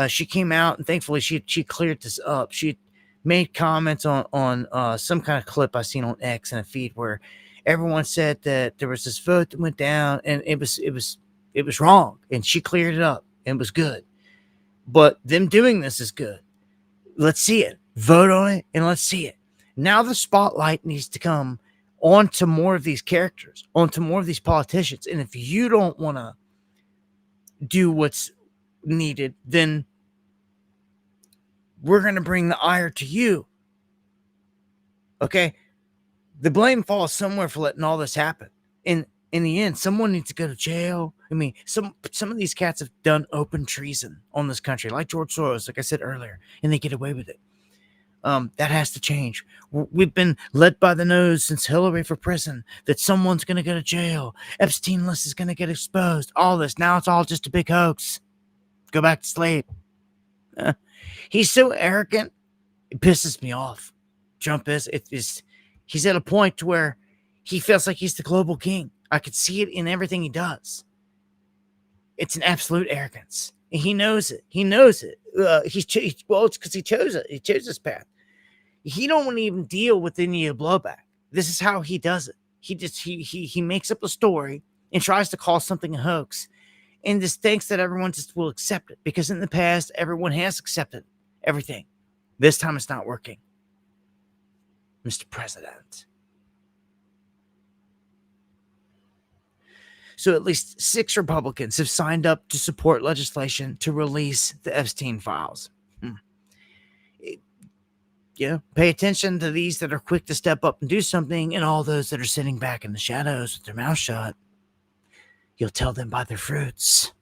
[SPEAKER 1] She came out, and thankfully she cleared this up. She made comments on some kind of clip I seen on X and a feed where everyone said that there was this vote that went down, and it was wrong, and she cleared it up, and it was good. But them doing this is good. Let's see it. Vote on it, and let's see it. Now the spotlight needs to come onto more of these characters, onto more of these politicians. And if you don't want to do what's needed, then we're going to bring the ire to you. Okay? The blame falls somewhere for letting all this happen. And in the end, someone needs to go to jail. I mean, some of these cats have done open treason on this country, like George Soros, like I said earlier, and they get away with it. That has to change. We've been led by the nose since Hillary for prison that someone's going to go to jail. Epstein list is going to get exposed. All this. Now it's all just a big hoax. Go back to sleep. He's so arrogant. It pisses me off. Trump is. He's at a point where he feels like he's the global king. I could see it in everything he does. It's an absolute arrogance. And he knows it. He knows it. It's because he chose it. He chose this path. He don't want to even deal with any of the blowback. This is how he does it. He makes up a story and tries to call something a hoax, and just thinks that everyone just will accept it, because in the past everyone has accepted everything. This time it's not working, Mr. President. So at least 6 Republicans have signed up to support legislation to release the Epstein files. Pay attention to these that are quick to step up and do something, and all those that are sitting back in the shadows with their mouth shut. You'll tell them by their fruits.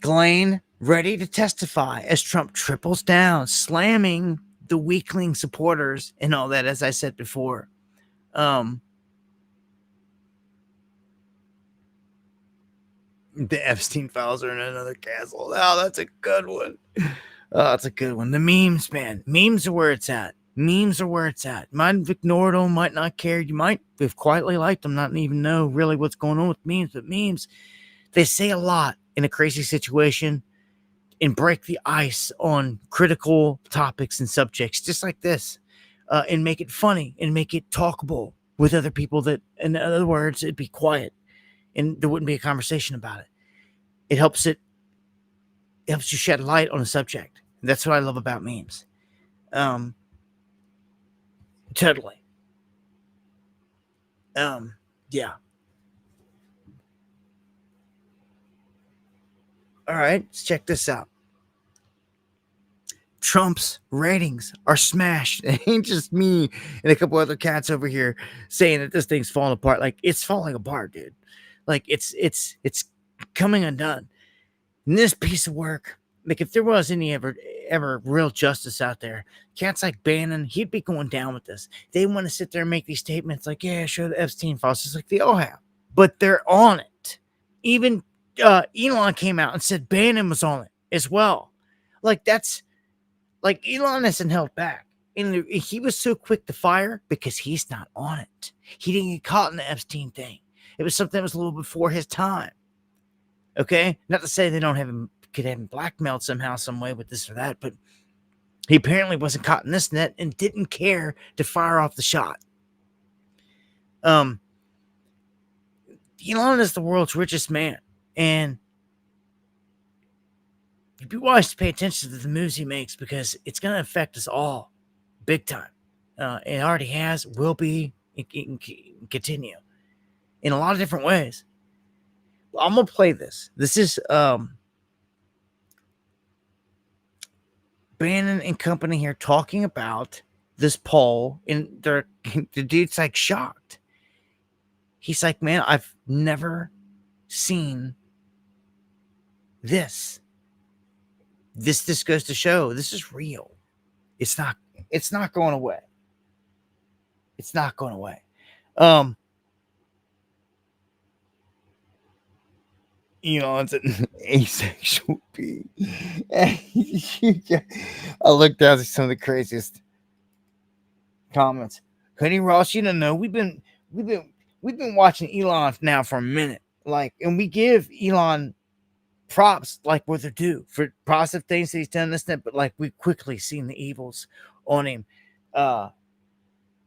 [SPEAKER 1] Ghislaine ready to testify as Trump triples down, slamming the weakling supporters and all that, as I said before. The Epstein files are in another castle. Oh, that's a good one. Oh, that's a good one. The memes, man. Memes are where it's at. Memes are where it's at. Might have ignored them, might not care. You might have quietly liked them, not even know really what's going on with memes. But memes, they say a lot in a crazy situation and break the ice on critical topics and subjects, just like this, and make it funny and make it talkable with other people that, in other words, it'd be quiet and there wouldn't be a conversation about it. It helps you shed light on a subject. That's what I love about memes. Totally. Yeah. All right, let's check this out. Trump's ratings are smashed. It ain't just me and a couple other cats over here saying that this thing's falling apart. Like, it's falling apart, dude. Like, it's coming undone. And this piece of work, like, if there was any ever real justice out there, cats like Bannon, he'd be going down with this. They want to sit there and make these statements like, yeah, show the Epstein files. It's like they all have, but they're on it. Even Elon came out and said Bannon was on it as well. Like, that's like, Elon hasn't held back. And he was so quick to fire because he's not on it. He didn't get caught in the Epstein thing. It was something that was a little before his time. Okay? Not to say they could have him blackmailed somehow, some way with this or that, but he apparently wasn't caught in this net and didn't care to fire off the shot. Elon is the world's richest man, and you'd be wise to pay attention to the moves he makes, because it's going to affect us all big time. It already has, will be, it can continue in a lot of different ways. Well, I'm going to play this. This is Bannon and company here talking about this poll, and the dude's like shocked. He's like, man, I've never seen this. This goes to show this is real. It's not going away. It's not going away. Elon's an asexual being. I looked down at some of the craziest comments. Honey Ross, you don't know. We've been watching Elon now for a minute. Like, and we give Elon props like what they're due for positive things that he's done this, but like, we've quickly seen the evils on him.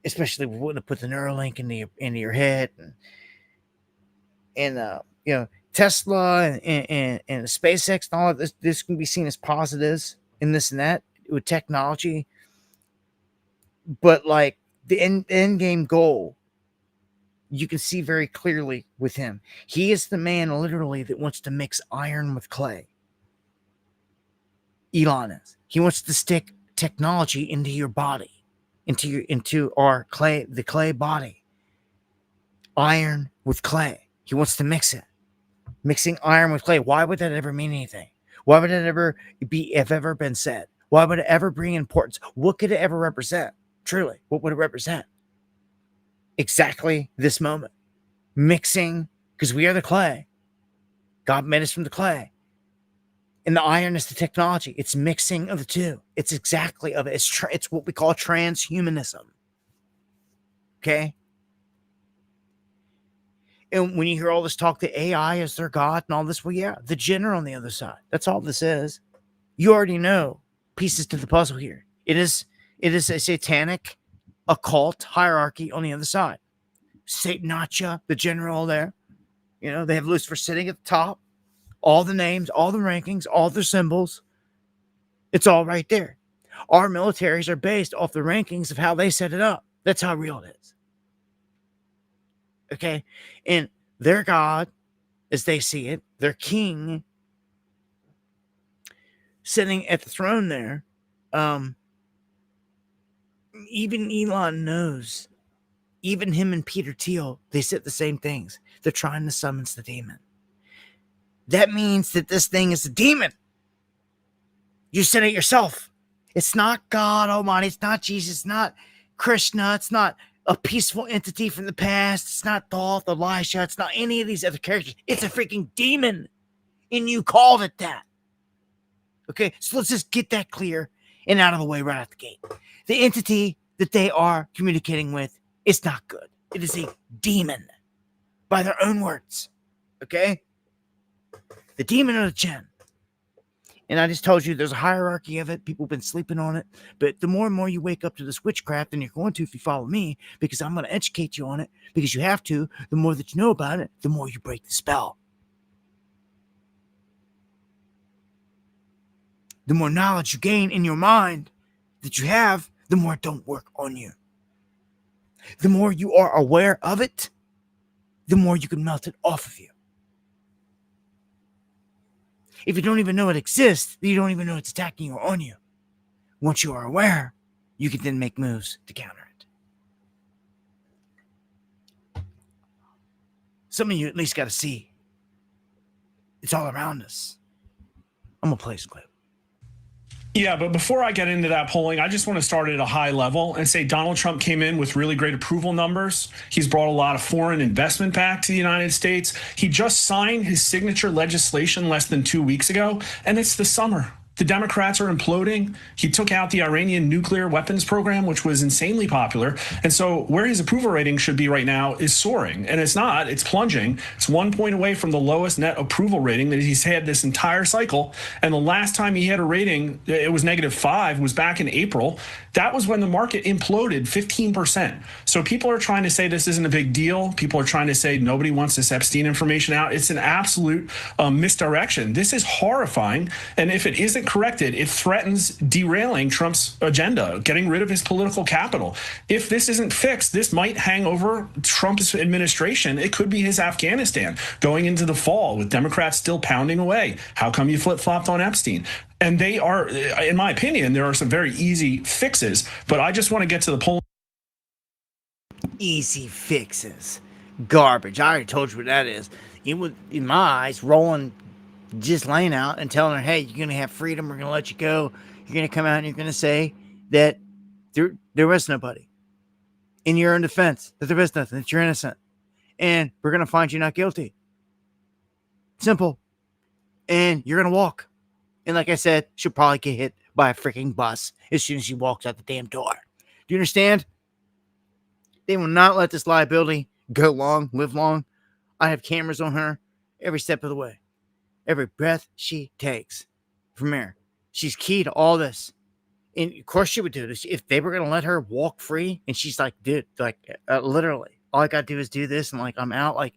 [SPEAKER 1] Especially when to put the Neuralink into your head, and Tesla and SpaceX and all of this can be seen as positives in this and that with technology. But like the end game goal, you can see very clearly with him. He is the man literally that wants to mix iron with clay. Elon is. He wants to stick technology into your body. into our clay, the clay body. Iron with clay. He wants to mix it. Mixing iron with clay. Why would that ever mean anything? Why would it ever ever been said? Why would it ever bring importance? What could it ever represent? Truly, what would it represent? Exactly this moment. Mixing, because we are the clay. God made us from the clay. And the iron is the technology. It's mixing of the two. It's exactly of it. It's what we call transhumanism. Okay? And when you hear all this talk that AI is their God and all this, well, yeah, the jinner on the other side. That's all this is. You already know pieces to the puzzle here. It is a satanic occult hierarchy on the other side. Satanacha, the general there. You know, they have Lucifer sitting at the top. All the names, all the rankings, all the symbols. It's all right there. Our militaries are based off the rankings of how they set it up. That's how real it is. Okay? And their God, as they see it, their king, sitting at the throne there, even Elon knows, even him and Peter Thiel, they said the same things. They're trying to summon the demon. That means that this thing is a demon. You said it yourself. It's not God Almighty. It's not Jesus. It's not Krishna. It's not a peaceful entity from the past. It's not Thoth, Elisha. It's not any of these other characters. It's a freaking demon. And you called it that. Okay, so let's just get that clear and out of the way right out the gate. The entity that they are communicating with is not good. It is a demon by their own words. Okay? The demon of the chin. And I just told you there's a hierarchy of it. People have been sleeping on it. But the more and more you wake up to this witchcraft, and you're going to if you follow me, because I'm going to educate you on it, because you have to, the more that you know about it, the more you break the spell. The more knowledge you gain in your mind that you have, the more it don't work on you. The more you are aware of it, the more you can melt it off of you. If you don't even know it exists, you don't even know it's attacking you or on you. Once you are aware, you can then make moves to counter it. Some of you at least got to see. It's all around us. I'm going to play this clip.
[SPEAKER 3] Yeah, but before I get into that polling, I just want to start at a high level and say Donald Trump came in with really great approval numbers. He's brought a lot of foreign investment back to the United States. He just signed his signature legislation less than 2 weeks ago, and it's the summer. The Democrats are imploding. He took out the Iranian nuclear weapons program, which was insanely popular. And so where his approval rating should be right now is soaring. And it's not. It's plunging. It's 1 point away from the lowest net approval rating that he's had this entire cycle. And the last time he had a rating, it was -5, was back in April. That was when the market imploded 15%. So people are trying to say this isn't a big deal. People are trying to say nobody wants this Epstein information out. It's an absolute misdirection. This is horrifying. And if it isn't corrected, it threatens derailing Trump's agenda, getting rid of his political capital. If this isn't fixed, this might hang over Trump's administration. It could be his Afghanistan going into the fall with Democrats still pounding away. How come you flip-flopped on Epstein? And they are, in my opinion, there are some very easy fixes, but I just want to get to the polling.
[SPEAKER 1] Easy fixes. Garbage. I already told you what that is. It was, in my eyes, rolling, just laying out and telling her, hey, you're going to have freedom. We're going to let you go. You're going to come out and you're going to say that there was nobody. In your own defense, that there is nothing, that you're innocent. And we're going to find you not guilty. Simple. And you're going to walk. And like I said, she'll probably get hit by a freaking bus as soon as she walks out the damn door. Do you understand? They will not let this liability go long, live long. I have cameras on her every step of the way. Every breath she takes from here. She's key to all this. And of course she would do this. If they were going to let her walk free, and she's like, dude, like literally, all I got to do is do this, and like I'm out. Like,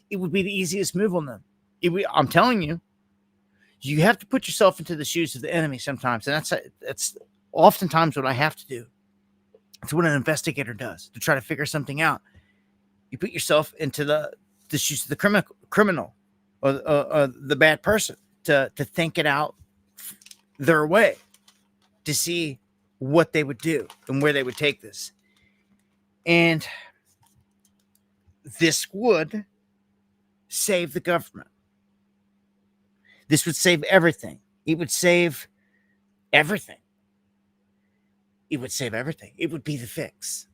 [SPEAKER 1] it would be the easiest move on them. I'm telling you. You have to put yourself into the shoes of the enemy sometimes. And that's oftentimes what I have to do. It's what an investigator does to try to figure something out. You put yourself into the shoes of the criminal or the bad person to think it out their way, to see what they would do and where they would take this. And this would save the government. This would save everything. It would save everything. It would save everything. It would be the fix.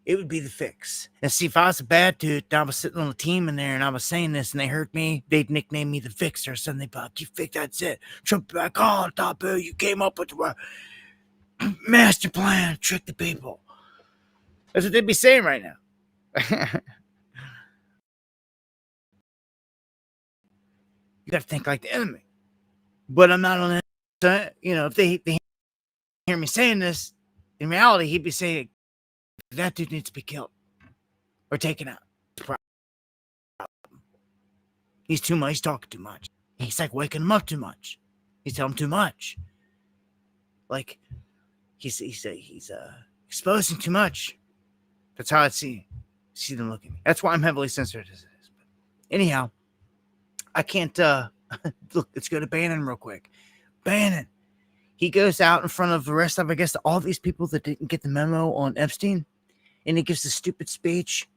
[SPEAKER 1] It would be the fix. And see, if I was a bad dude, I was sitting on a team in there and I was saying this and they heard me, they'd nickname me the fixer. So they'd be like, you fix, that's it. Trump back on top of you came up with the master plan, trick the people. That's what they'd be saying right now. You got to think like the enemy. But I'm not on that. You know, if they hear me saying this, in reality, he'd be saying, that dude needs to be killed or taken out. He's too much. He's talking too much. He's like waking him up too much. He's telling him too much. Like he's exposing too much. That's how I see them looking at me. That's why I'm heavily censored as it is. But anyhow, I can't look. Let's go to Bannon real quick. Bannon, he goes out in front of the rest of, I guess, all these people that didn't get the memo on Epstein. And he gives a stupid speech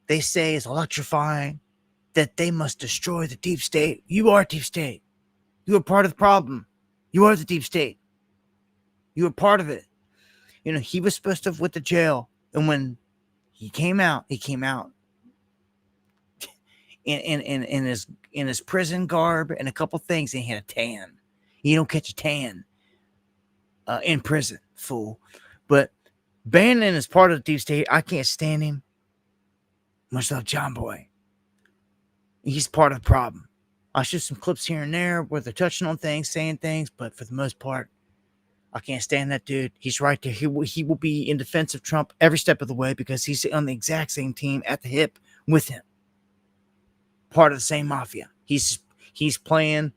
[SPEAKER 1] they say is electrifying, that they must destroy the deep state. You are deep state. You are part of the problem. You are the deep state. You are part of it. You know, he was supposed to have went to jail. And when he came out in his prison garb and a couple things, and he had a tan. You don't catch a tan in prison, fool. But Bannon is part of the deep state. I can't stand him. Much love, John Boy. He's part of the problem. I'll show some clips here and there where they're touching on things, saying things, but for the most part, I can't stand that dude. He's right there. He will be in defense of Trump every step of the way because he's on the exact same team at the hip with him. Part of the same mafia. He's playing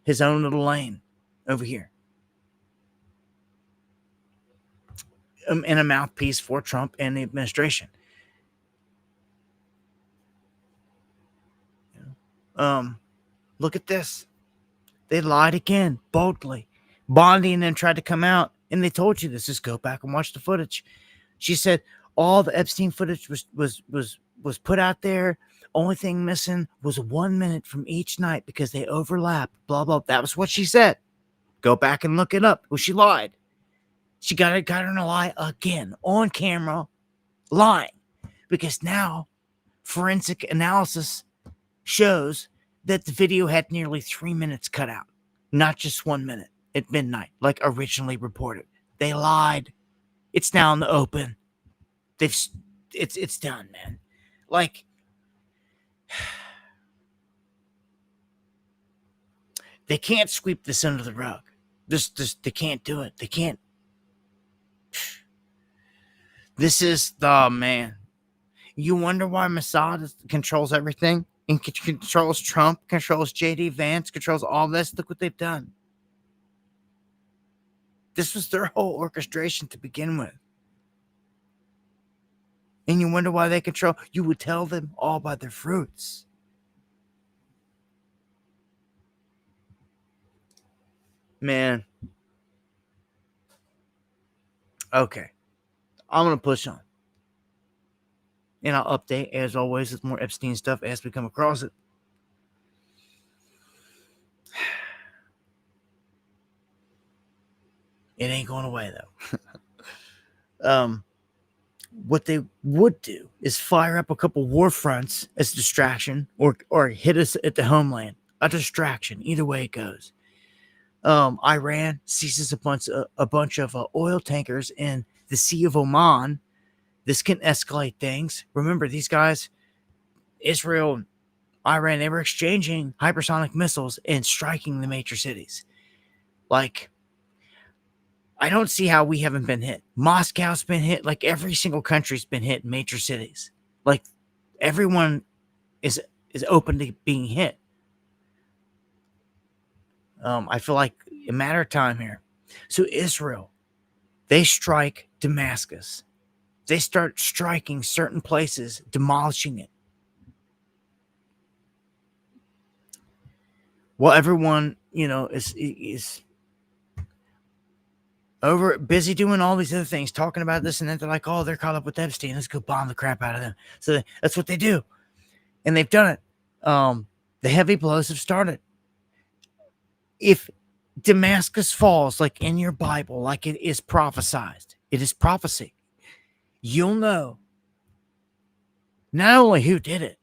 [SPEAKER 1] his own little lane over here. And a mouthpiece for Trump and the administration. Look at this. They lied again, boldly. Bondi and them tried to come out, and they told you this. Just go back and watch the footage. She said all the Epstein footage was put out there. Only thing missing was 1 minute from each night because they overlapped. Blah blah. That was what she said. Go back and look it up. Well, she lied. She got her in a lie again on camera, lying, because now forensic analysis shows that the video had nearly 3 minutes cut out, not just 1 minute at midnight, like originally reported. They lied. It's now in the open. It's done, man. Like, they can't sweep this under the rug. They can't do it. They can't. This is the man. You wonder why Mossad controls everything and controls Trump, controls JD Vance, controls all this. Look what they've done. This was their whole orchestration to begin with. And you wonder why they control. You would tell them all by their fruits. Man. Okay. I'm going to push on. And I'll update, as always, with more Epstein stuff as we come across it. It ain't going away, though. What they would do is fire up a couple war fronts as a distraction or hit us at the homeland. A distraction. Either way it goes. Iran seizes a bunch of oil tankers in the Sea of Oman. This can escalate things. Remember, these guys, Israel and Iran, they were exchanging hypersonic missiles and striking the major cities. Like, I don't see how we haven't been hit. Moscow's been hit. Like, every single country's been hit in major cities. Like, everyone is open to being hit. I feel like a matter of time here. So Israel, they strike Damascus. They start striking certain places, demolishing it. Well, everyone, is over busy doing all these other things, talking about this and that. They're like, oh, they're caught up with Epstein. Let's go bomb the crap out of them. So that's what they do. And they've done it. The heavy blows have started. If Damascus falls, like in your Bible, like it is prophesied, it is prophecy, you'll know not only who did it,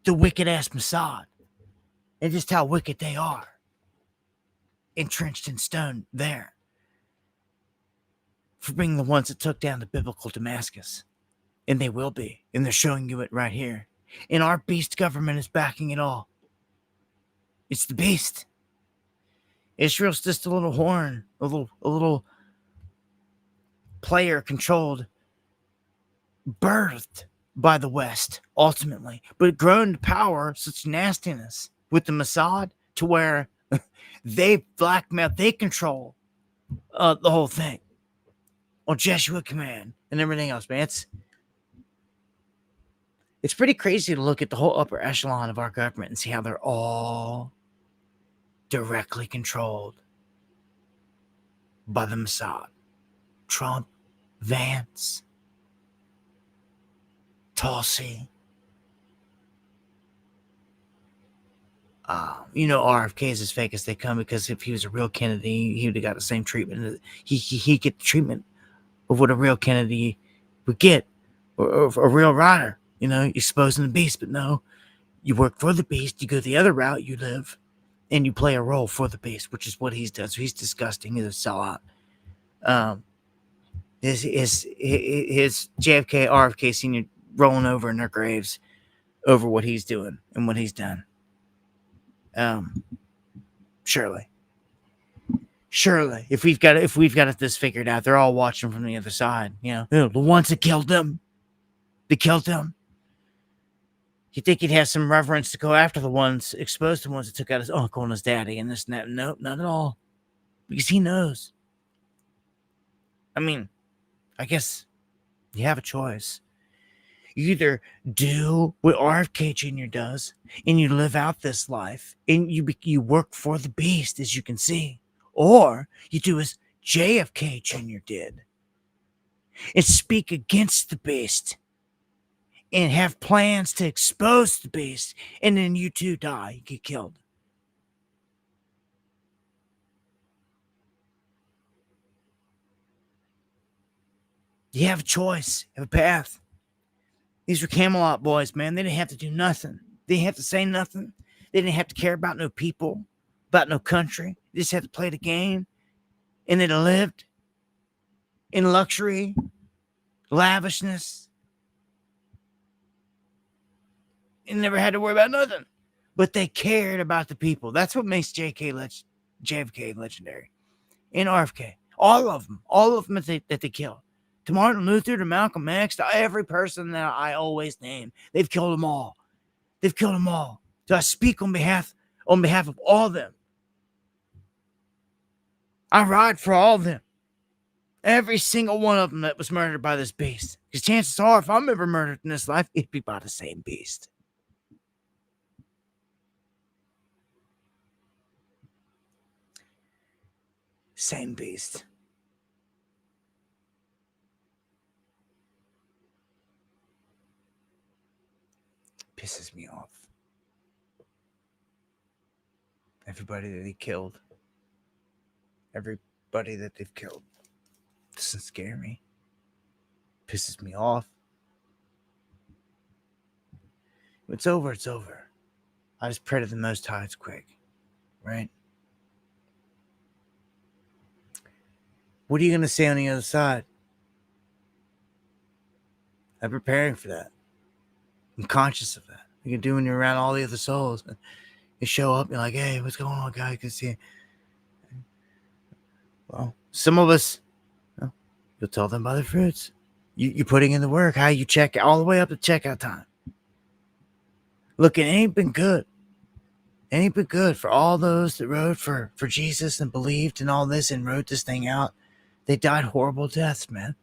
[SPEAKER 1] the wicked ass Mossad, and just how wicked they are, entrenched in stone there, for being the ones that took down the biblical Damascus. And they will be. And they're showing you it right here. And our beast government is backing it all. It's the beast. Israel's just a little horn, a little player controlled, birthed by the West, ultimately, but grown to power, such nastiness with the Mossad, to where they blackmail, they control the whole thing on Jesuit command and everything else, man. It's pretty crazy to look at the whole upper echelon of our government and see how they're all directly controlled by the Mossad. Trump, Vance, Tulsi. RFK is as fake as they come, because if he was a real Kennedy, he would have got the same treatment. He'd get the treatment of what a real Kennedy would get, or a real rider, exposing the beast. But no, you work for the beast, you go the other route, you live, and you play a role for the beast, which is what he's done. So he's disgusting. He's a sellout. His JFK, RFK Sr. rolling over in their graves over what he's doing and what he's done. Surely, if we've got this figured out, they're all watching from the other side. The ones that killed them, You think he'd have some reverence to go after the ones, expose the ones that took out his uncle and his daddy and this and that? Nope, not at all, because he knows. I mean, I guess you have a choice. You either do what RFK Jr. does, and you live out this life, and you work for the beast, as you can see, or you do as JFK Jr. did, and speak against the beast, and have plans to expose the beast, and then you too die, you get killed. You have a choice, you have a path. These were Camelot boys, man. They didn't have to do nothing. They didn't have to say nothing. They didn't have to care about no people, about no country. They just had to play the game. And they lived in luxury, lavishness, and never had to worry about nothing. But they cared about the people. That's what makes JFK legendary. And RFK. All of them that they killed. To Martin Luther, to Malcolm X, to every person that I always name. They've killed them all. So I speak on behalf of all of them. I ride for all of them. Every single one of them that was murdered by this beast. Because chances are, if I'm ever murdered in this life, it'd be by the same beast. Same beast. Pisses me off. Everybody that he killed. Everybody that they've killed. Doesn't scare me. Pisses me off. It's over, it's over. I just pray to the Most High it's quick. Right? What are you going to say on the other side? I'm preparing for that. I'm conscious of that. You can do when you're around all the other souls. You show up, you're like, hey, what's going on, guy? Good to see you. Well, some of us, you'll tell them by the fruits. You're putting in the work. How you check all the way up to checkout time. Look, it ain't been good. It ain't been good for all those that rode for Jesus and believed in all this and wrote this thing out. They died horrible deaths, man.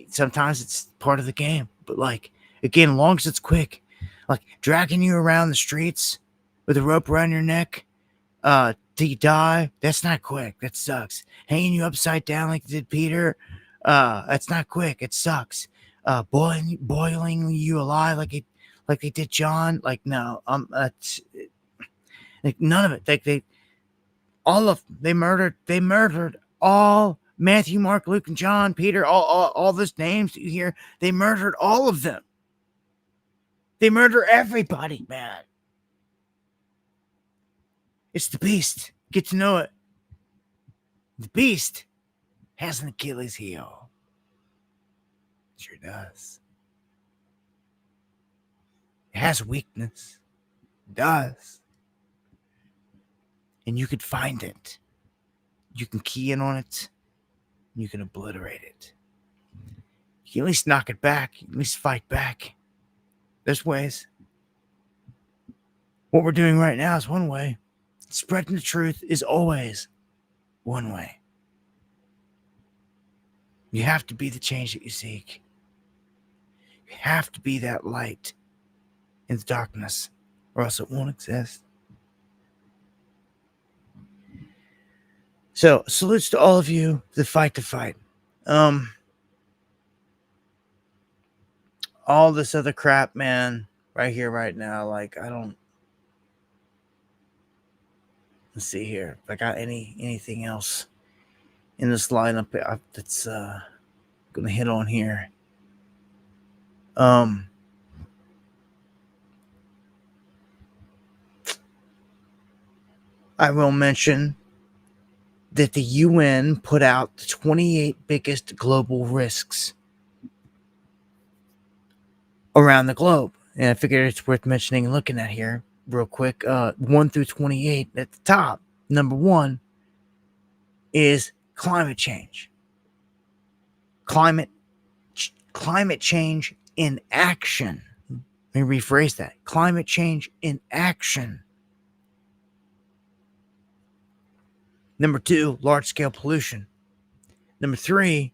[SPEAKER 1] Sometimes it's part of the game, but again, as long as it's quick, dragging you around the streets with a rope around your neck, till you die, that's not quick. That sucks. Hanging you upside down like did Peter, that's not quick. It sucks. Boiling you alive like they did John. Like, no, like none of it. Like they murdered all Matthew, Mark, Luke, and John, Peter, all those names that you hear. They murdered all of them. They murder everybody, man. It's the beast. Get to know it. The beast has an Achilles heel. Sure does. It has weakness. It does. And you could find it. You can key in on it. You can obliterate it. You can at least knock it back. You can at least fight back. There's ways. What we're doing right now is one way. Spreading the truth is always one way. You have to be the change that you seek. You have to be that light in the darkness, or else it won't exist. So, salutes to all of you that fight the fight. All this other crap, man, right here, right now, like, I don't. Let's see here if I got anything else in this lineup that's gonna hit on here. I will mention that the UN put out the 28 biggest global risks around the globe. And I figured it's worth mentioning and looking at here real quick. 1 through 28 at the top. Number 1 is climate change. Climate change in action. Let me rephrase that. Climate change in action. Number 2, large-scale pollution. Number 3,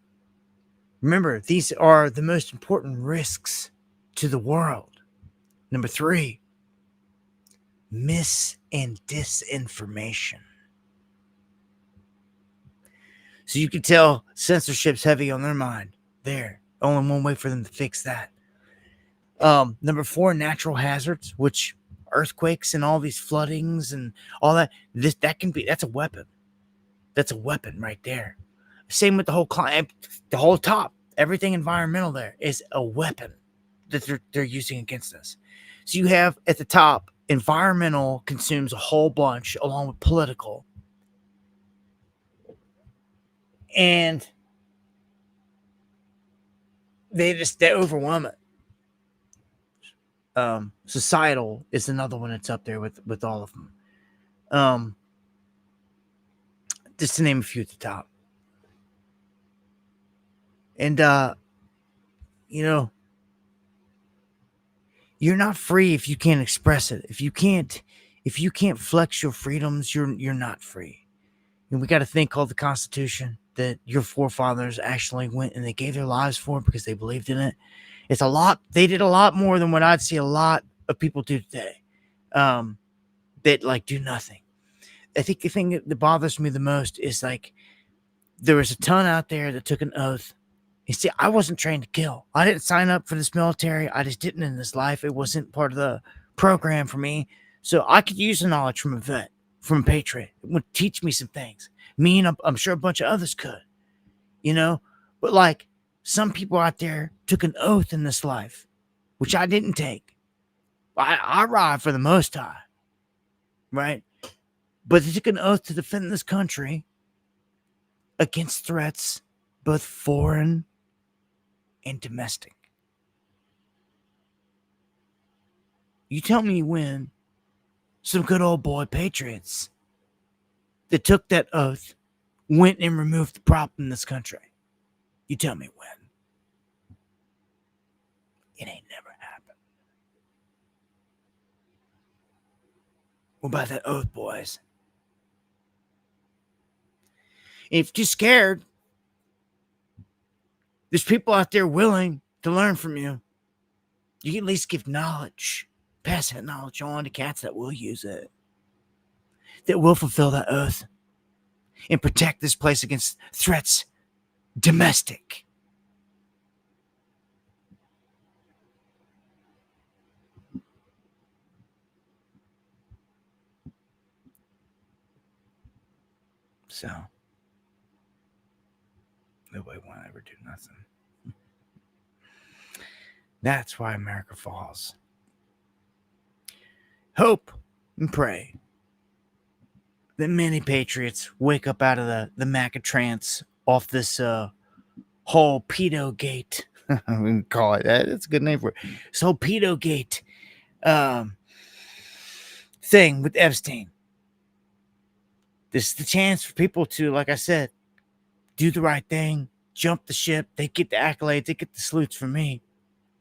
[SPEAKER 1] remember, these are the most important risks to the world. Number 3, mis and disinformation. So you can tell censorship's heavy on their mind. There. Only one way for them to fix that. Number 4, natural hazards, which earthquakes and all these floodings and all that. That's a weapon. That's a weapon right there. Same with the whole climate, the whole top. Everything environmental there is a weapon that they're using against us. So you have at the top, environmental consumes a whole bunch along with political. And they overwhelm it. Societal is another one that's up there with all of them. Just to name a few at the top. And you're not free if you can't express it. If you can't flex your freedoms, you're not free. And we got a thing called the Constitution that your forefathers actually went and they gave their lives for because they believed in it. It's a lot. They did a lot more than what I'd see a lot of people do today. That like do nothing. I think the thing that bothers me the most is like there was a ton out there that took an oath. You see, I wasn't trained to kill. I didn't sign up for this military. I just didn't in this life. It wasn't part of the program for me. So I could use the knowledge from a vet, from a patriot. It would teach me some things. Me and I'm sure a bunch of others could, But like some people out there took an oath in this life, which I didn't take. I ride for the Most High, right? But they took an oath to defend this country against threats, both foreign and domestic. You tell me when some good old boy patriots that took that oath went and removed the problem in this country. You tell me when. It ain't never happened. What about that oath, boys? If you're scared, there's people out there willing to learn from you. You can at least give knowledge. Pass that knowledge on to cats that will use it. that will fulfill that oath and protect this place against threats domestic. So, nobody want to ever do nothing. That's why America falls. Hope and pray that many patriots wake up out of the MAGA trance off this whole pedo gate. We can call it that. That's a good name for it. This whole pedo gate thing with Epstein. This is the chance for people to, like I said, do the right thing, jump the ship. They get the accolades, they get the salutes from me.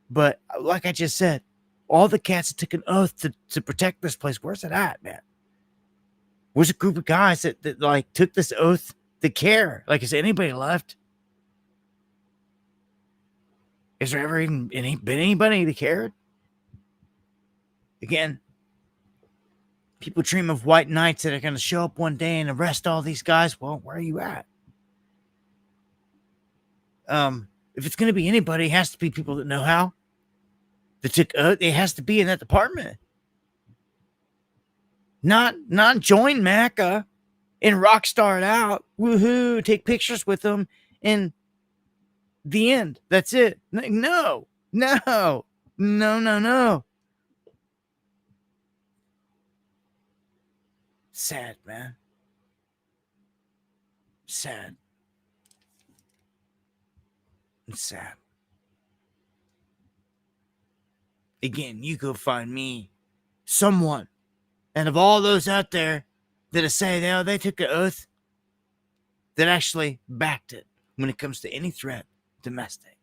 [SPEAKER 1] But like I just said, all the cats that took an oath to protect this place, where's it at, man? Where's a group of guys that like took this oath to care? Like, is anybody left? Is there ever even been anybody that cared? Again, people dream of white knights that are going to show up one day and arrest all these guys. Well, where are you at? If it's going to be anybody, it has to be people that know how. That took oath. It has to be in that department. Not join MAGA and rock star it out. Woohoo! Take pictures with them and the end. That's it. No. Sad, man. Sad. It's sad. Again, you go find me someone. And of all those out there that say they took an oath, that actually backed it when it comes to any threat domestic.